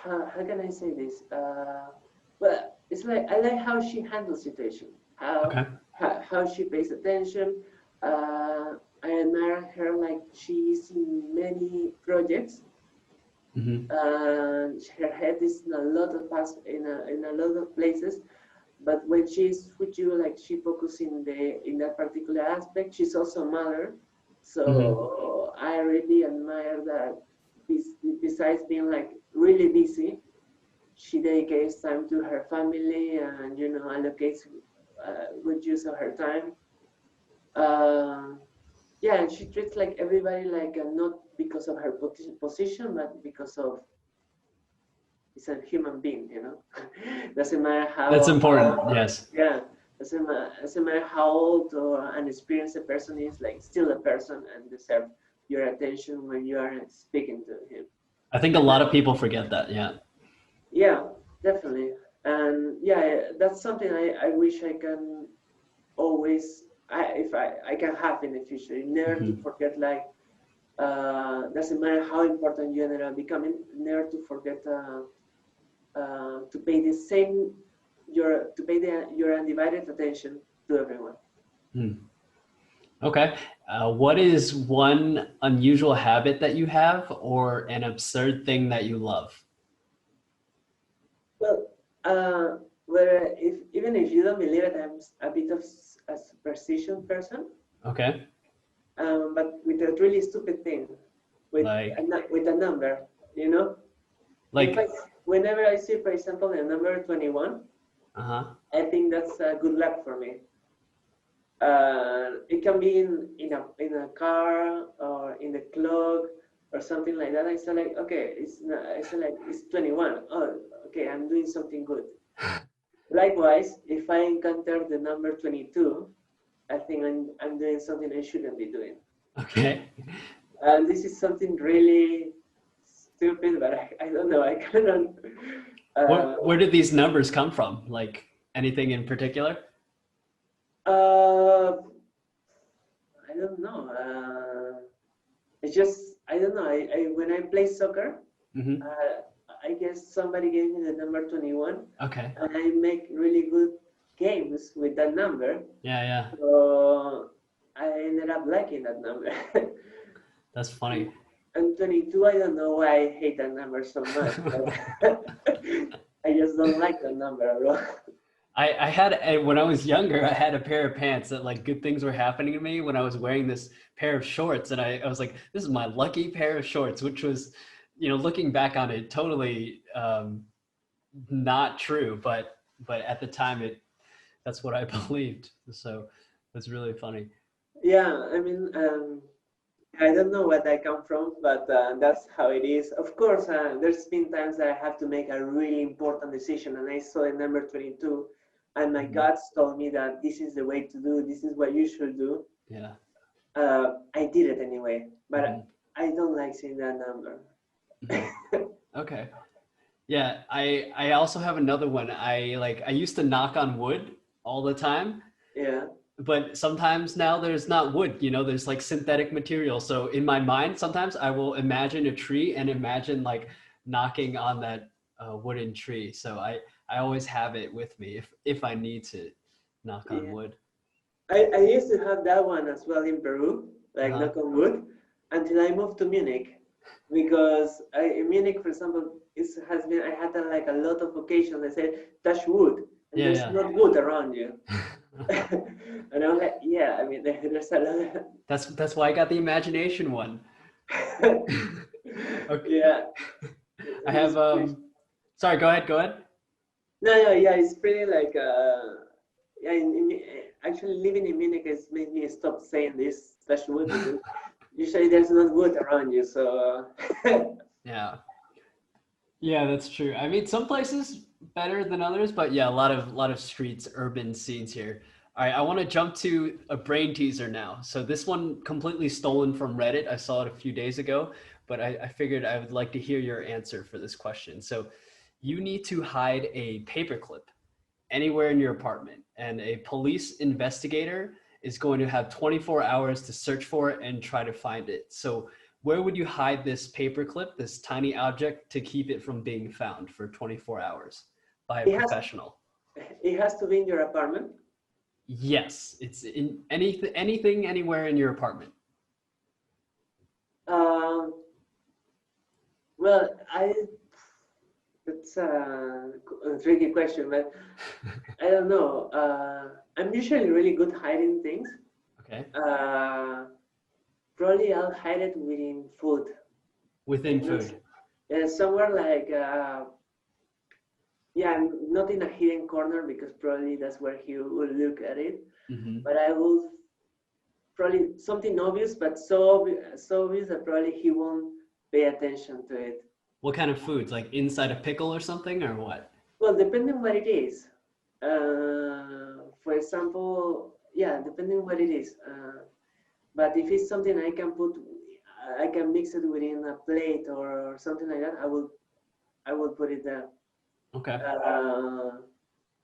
how can I say this? Well, it's like, I like how she handles situation, how she pays attention. I admire her, like, she's in many projects. Her head is in a lot of in a lot of places, but when she's with you, like, she focuses in that particular aspect. She's also a mother, so I really admire that. Besides being, like, really busy, she dedicates time to her family, and, you know, allocates good use of her time. Yeah, and she treats, like, everybody like, not because of her position, but because of it's a human being, you know. Doesn't matter how. That's important. Yes. Yeah, doesn't matter how old or inexperienced a person is. Like, still a person, and deserve your attention when you are speaking to him. I think a lot of people forget that. Yeah. Yeah, definitely. And yeah, that's something I wish I can always, if I can have in the future, never to Hmm. forget, like, doesn't matter how important you ended up becoming, never to forget to pay the same, to pay your undivided attention to everyone. Hmm. Okay. What is one unusual habit that you have or an absurd thing that you love? Well, where if even if you don't believe it, I'm a bit of a superstition person, Okay. but with a really stupid thing, with Like, with a number, you know. If I like, whenever I see, for example, the number 21, uh-huh. I think that's good luck for me. It can be in a car or in the clock or something like that. I say like, okay, it's not, I say like it's 21. Oh, okay, I'm doing something good. Likewise, if I encounter the number 22, I think I'm doing something I shouldn't be doing. Okay. And this is something really stupid, but I don't know. I cannot. Uh, Where did these numbers come from? Like anything in particular? uh, I don't know. It's just I don't know. I when I play soccer, Hmm. uh, I guess somebody gave me the number 21, Okay. and I make really good games with that number. Yeah, yeah. So I ended up liking that number. That's funny. And 22, I don't know why I hate that number so much, but I just don't like that number at all. I had when I was younger, I had a pair of pants that like good things were happening to me when I was wearing this pair of shorts, and I was like, this is my lucky pair of shorts, which was, looking back on it, totally not true, but at the time that's what I believed. So it's really funny. Yeah, I mean, I don't know where that come from, but that's how it is. Of course, there's been times that I have to make a really important decision, and I saw the number 22, and my Mhm. guts told me that this is the way to do, this is what you should do. Yeah. I did it anyway, Hmm. but I don't like seeing that number. Hmm. Okay. Yeah, I also have another one. I used to knock on wood all the time, Yeah, but sometimes now there's not wood, there's like synthetic material. So in my mind, sometimes I will imagine a tree and imagine like knocking on that wooden tree. So I always have it with me if I need to knock on yeah. wood. I used to have that one as well in Peru, like Uh-huh. knock on wood, until I moved to Munich. Because in Munich, for example, has been I had like a lot of occasions. I said touch wood, and Yeah, there's yeah. not wood around you. And I'm like, yeah, I mean, there's a lot. That's why I got the imagination one. Okay. Yeah, I it's have pretty, sorry, go ahead. no, yeah, it's pretty like yeah. Actually, living in Munich has made me stop saying this touch wood because usually there's not wood around you, so Yeah. Yeah, that's true. I mean, some places better than others, but yeah, a lot of streets, urban scenes here. All right, I want to jump to a brain teaser now. So this one completely stolen from Reddit. I saw it a few days ago, but I figured I would like to hear your answer for this question. So you need to hide a paperclip anywhere in your apartment, and a police investigator is going to have 24 hours to search for it and try to find it. So, where would you hide this paperclip, this tiny object, to keep it from being found for 24 hours by a it has professional? it has to be in your apartment. Yes, it's in anything, anywhere in your apartment. Um, well, that's a tricky question, but I don't know. I'm usually really good hiding things. Okay, Uh, Probably I'll hide it within food. within You know, food. somewhere like yeah, not in a hidden corner because probably that's where he will look at it. Hmm. But I will probably something obvious, but so obvious that probably he won't pay attention to it. What kind of foods? Like inside a pickle or something, or what? Well, depending what it is. For example, yeah, depending what it is. But if it's something I can put I can mix it within a plate or something like that, I will put it there. Okay.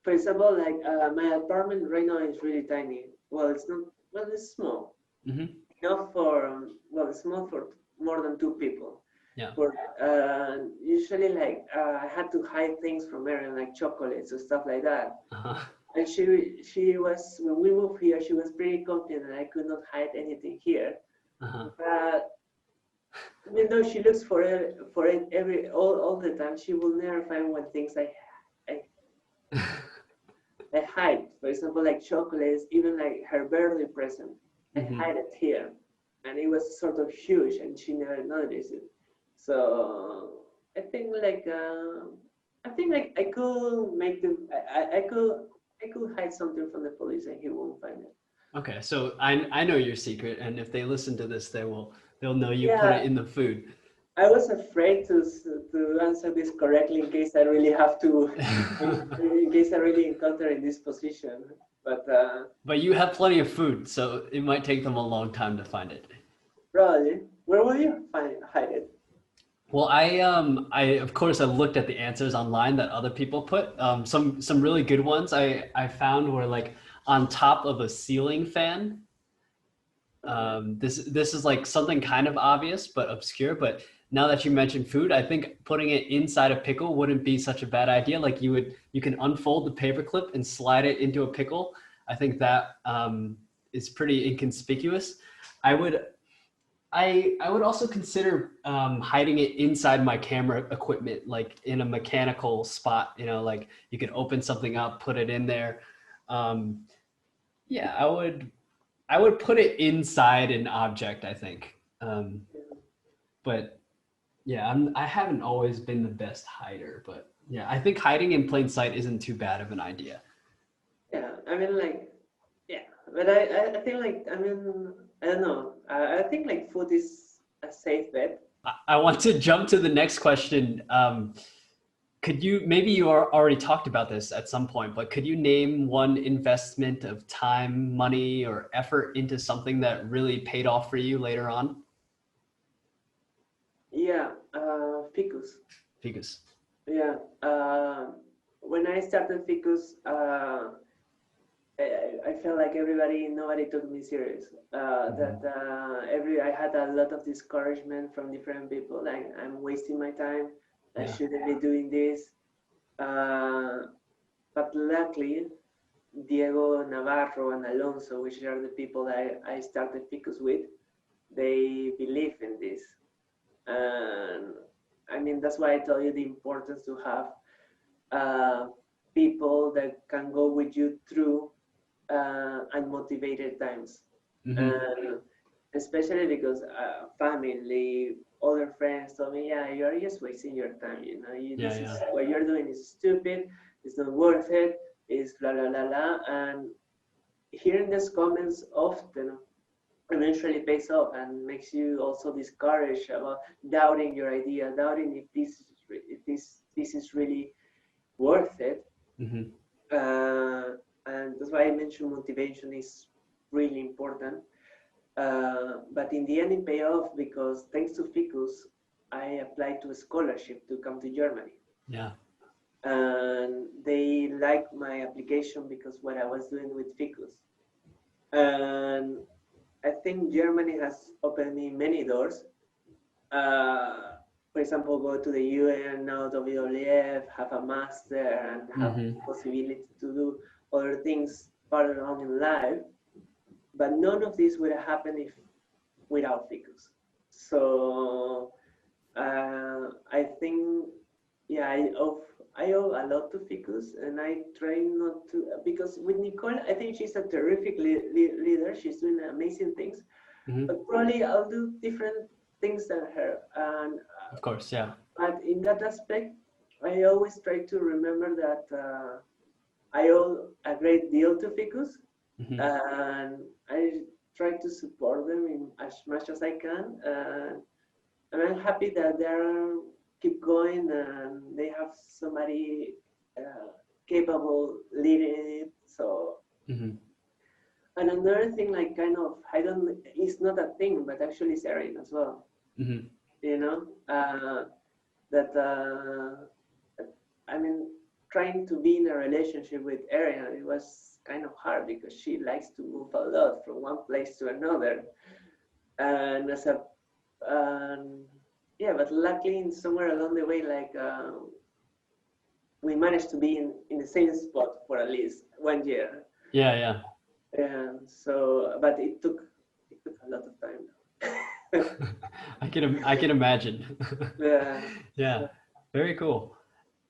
For example, like my apartment right now is really tiny. Well, it's not. Well, it's small. Mm-hmm. Enough for well, it's small for more than 2 people. Yeah. But usually, like I had to hide things from her, like chocolates or stuff like that. Uh-huh. And she was when we moved here, she was pretty confident I could not hide anything here. Uh-huh. But even though she looks for it all the time, she will never find one things I I hide. For example, like chocolates, even like her birthday present, I Mm-hmm. hide it here, and it was sort of huge, and she never noticed it. So I think like I could make them. I could hide something from the police, and he won't find it. Okay, so I know your secret, and if they listen to this, they'll know you put Yeah, it in the food. I was afraid to answer this correctly in case I really have to, in case I really encounter in this position. But But you have plenty of food, so it might take them a long time to find it. probably, where will you hide it? Well, I of course I looked at the answers online that other people put. Some really good ones I found were like on top of a ceiling fan. This is like something kind of obvious but obscure. But now that you mentioned food, I think putting it inside a pickle wouldn't be such a bad idea. Like you can unfold the paperclip and slide it into a pickle. I think that is pretty inconspicuous. I would I would also consider hiding it inside my camera equipment, like in a mechanical spot. You know, like you can open something up, put it in there. Um, yeah, I would put it inside an object, I think. But yeah, I haven't always been the best hider, but yeah, I think hiding in plain sight isn't too bad of an idea. Yeah, I mean, like, yeah, but I think like, I mean, I don't know. I think like food is a safe bet. I want to jump to the next question. Could you, maybe you already talked about this at some point, but could you name one investment of time, money, or effort into something that really paid off for you later on? Yeah, Ficus. Ficus. Yeah, when I started Ficus, I felt like nobody took me serious. That I had a lot of discouragement from different people. Like I'm wasting my time. I Yeah. shouldn't be doing this. But luckily, Diego Navarro and Alonso, which are the people I started Ficus with, they believe in this. And I mean, that's why I tell you the importance to have people that can go with you through unmotivated times. Mm-hmm. And especially because family, other friends told me, yeah, you're just wasting your time. You know, this is what you're doing is stupid. It's not worth it. It's blah blah blah blah. And hearing these comments often eventually pays off and makes you also discouraged about doubting your idea, doubting if this is really worth it. Mm-hmm. And that's why I mentioned motivation is really important. But in the end, it paid off because thanks to Ficus, I applied to a scholarship to come to Germany. Yeah. And they liked my application because what I was doing with Ficus. And I think Germany has opened me many doors. For example, go to the UN, now WWF, have a master, and have the possibility to do other things further on in life. But none of this would have happened without Ficus. So I think, yeah, I owe a lot to Ficus, and I try not to, because with Nicole, I think she's a terrific leader. She's doing amazing things, but probably I'll do different things than her. And of course, yeah. But in that aspect, I always try to remember that I owe a great deal to Ficus, and I try to support them in as much as I can. And I'm happy that they're keep going and they have somebody capable leading it. So And another thing, like kind of, it's not a thing, but actually it's Erin as well. Mm-hmm. You know, I mean, trying to be in a relationship with Erin, it was kind of hard because she likes to move a lot from one place to another. And yeah, but luckily somewhere along the way, like we managed to be in the same spot for at least 1 year. Yeah, yeah. And so, but it took a lot of time. I can imagine. Yeah. Yeah, very cool.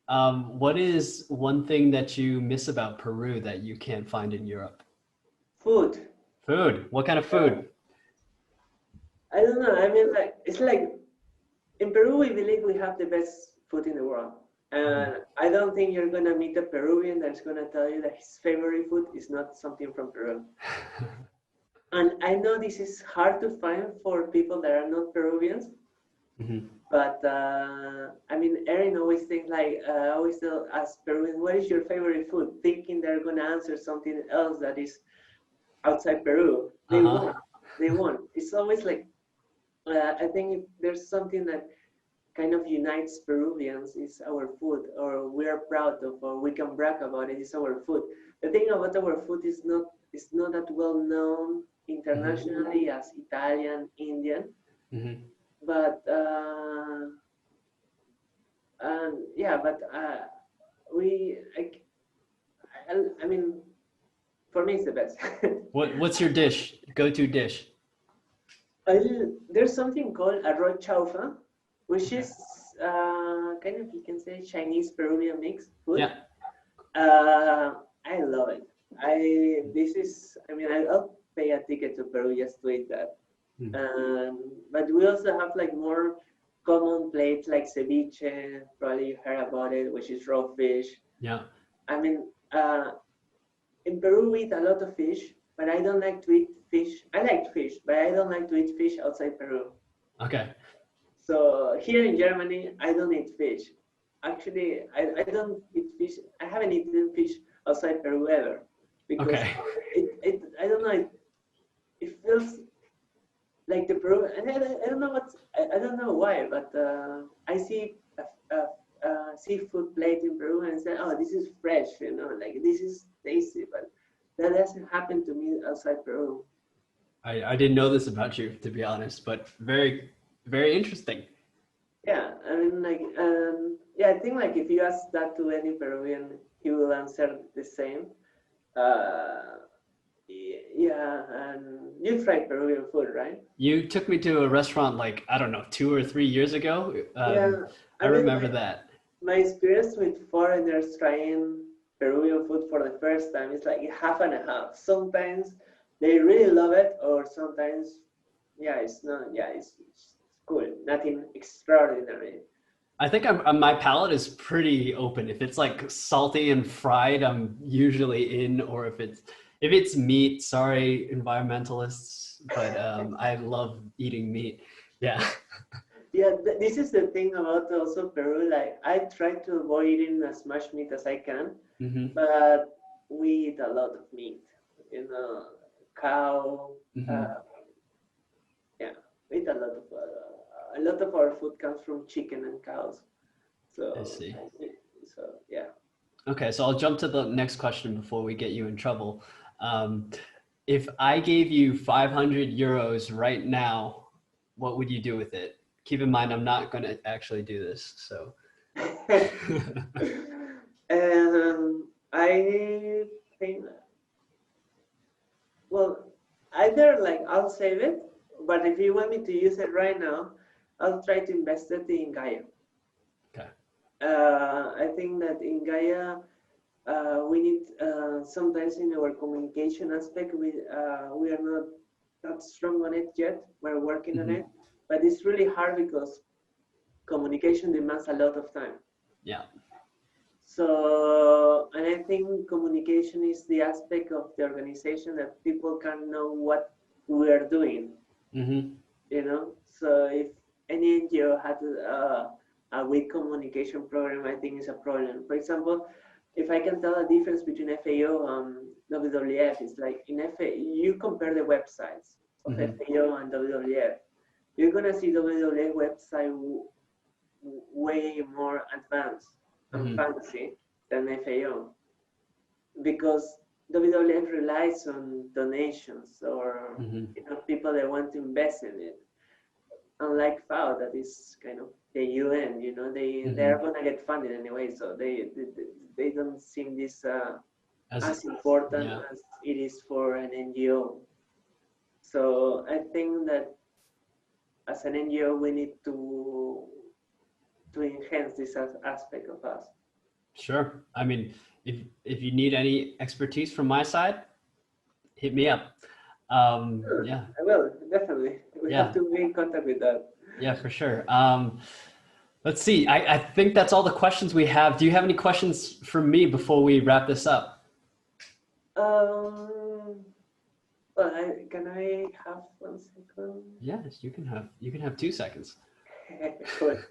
What is one thing that you miss about Peru that you can't find in Europe? Food. Food. What kind of food? I don't know. I mean, like it's like in Peru, we believe we have the best food in the world. And I don't think you're gonna meet a Peruvian that's gonna tell you that his favorite food is not something from Peru. And I know this is hard to find for people that are not Peruvians, Mm-hmm. but I mean, Erin always thinks like, always tell us Peruvians, what is your favorite food? Thinking they're gonna answer something else that is outside Peru. They won't. They won't. It's always like, I think if there's something that kind of unites Peruvians is our food, or we are proud of, or we can brag about it, is our food. The thing about our food is not that well known internationally as Italian, Indian, Mm-hmm. but yeah, but we, I mean, for me, it's the best. What's your dish? Go-to dish? There's something called arroz chaufa, which is kind of, you can say, Chinese Peruvian mix food. Yeah. I love it. I mean, I'll pay a ticket to Peru just to eat that. But we also have like more common plates like ceviche. Probably you heard about it, which is raw fish. Yeah. I mean, in Peru we eat a lot of fish, but I don't like to eat fish. I like fish, but I don't like to eat fish outside Peru. Okay. So here in Germany, I don't eat fish. Actually, I don't eat fish. I haven't eaten fish outside Peru ever because I don't know. It feels like the Peru. And I don't know I don't know why, but I see a seafood plate in Peru and say, oh, this is fresh, like this is tasty. But that doesn't happen to me outside Peru. I didn't know this about you, to be honest, but very, very interesting. Yeah, I mean, like, yeah, I think like if you ask that to any Peruvian, he will answer the same. Yeah, and you tried Peruvian food, right? You took me to a restaurant like, I don't know, 2 or 3 years ago. Yeah, I remember that. My experience with foreigners trying Peruvian food for the first time is like half and a half. Sometimes they really love it, or sometimes, yeah, it's not. Yeah, it's cool. Nothing extraordinary. I think my palate is pretty open. If it's like salty and fried, I'm usually in, or if it's meat, sorry, environmentalists, but I love eating meat. Yeah. Yeah, this is the thing about also Peru. Like, I try to avoid eating as much meat as I can, but we eat a lot of meat. Cow. Yeah, we eat a lot of our food comes from chicken and cows. So I see. So yeah. Okay, so I'll jump to the next question before we get you in trouble. If I gave you 500 euros right now, what would you do with it? Keep in mind, I'm not going to actually do this, so. I think, well, either like I'll save it, but if you want me to use it right now, I'll try to invest it in Gaia. Okay. I think that in Gaia, we need sometimes in our communication aspect, we are not that strong on it yet. We're working on it, but it's really hard because communication demands a lot of time. Yeah. So, and I think communication is the aspect of the organization that people can know what we are doing. So if any NGO had a weak communication program, I think it's a problem. For example, if I can tell a difference between FAO and WWF, it's like in FAO, you compare the websites of FAO and WWF. You're gonna see WWF website way more advanced and fancy than FAO, because WWF relies on donations or people that want to invest in it. Unlike FAO, that is kind of the UN, they're gonna get funded anyway, so they don't seem this as important as it is for an NGO. So I think that as an NGO, we need to enhance this aspect of us. Sure. I mean, if you need any expertise from my side, hit me up. Sure. Yeah. I will, definitely. We have to be in contact with that. Yeah, for sure. Let's see. I think that's all the questions we have. Do you have any questions for me before we wrap this up? Well, can I have 1 second? Yes, you can have 2 seconds. Good.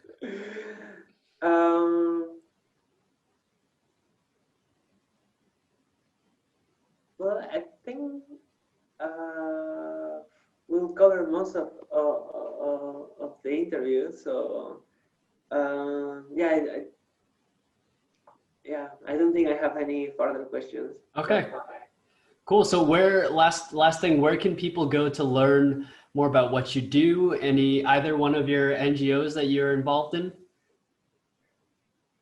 Well, I think we'll cover most of the interview. So I don't think I have any further questions. Okay. Cool. So last thing, where can people go to learn more about what you do? Either one of your NGOs that you're involved in?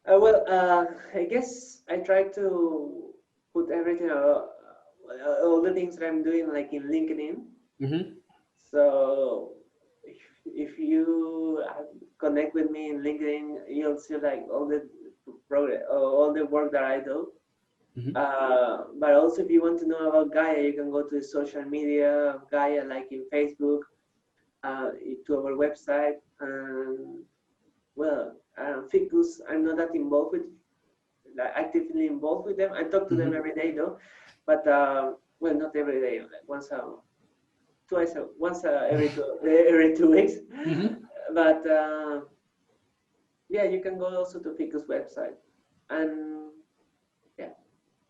I guess I try to put everything, all the things that I'm doing, like in LinkedIn. So if you connect with me in LinkedIn, you'll see like all the progress, all the work that I do. But also, if you want to know about Gaia, you can go to the social media of Gaia, like in Facebook, to our website. Ficus, I'm not that actively involved with them. I talk to them every day though, but not every day, like once every 2 weeks. But you can go also to Ficus website, and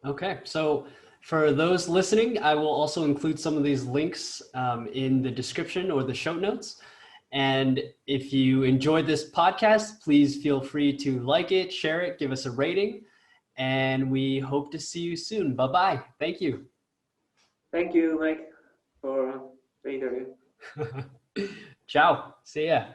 Okay, so for those listening, I will also include some of these links in the description or the show notes. And if you enjoyed this podcast, please feel free to like it, share it, give us a rating, and we hope to see you soon. Bye-bye. Thank you. Thank you, Mike, for the interview. Ciao. See ya.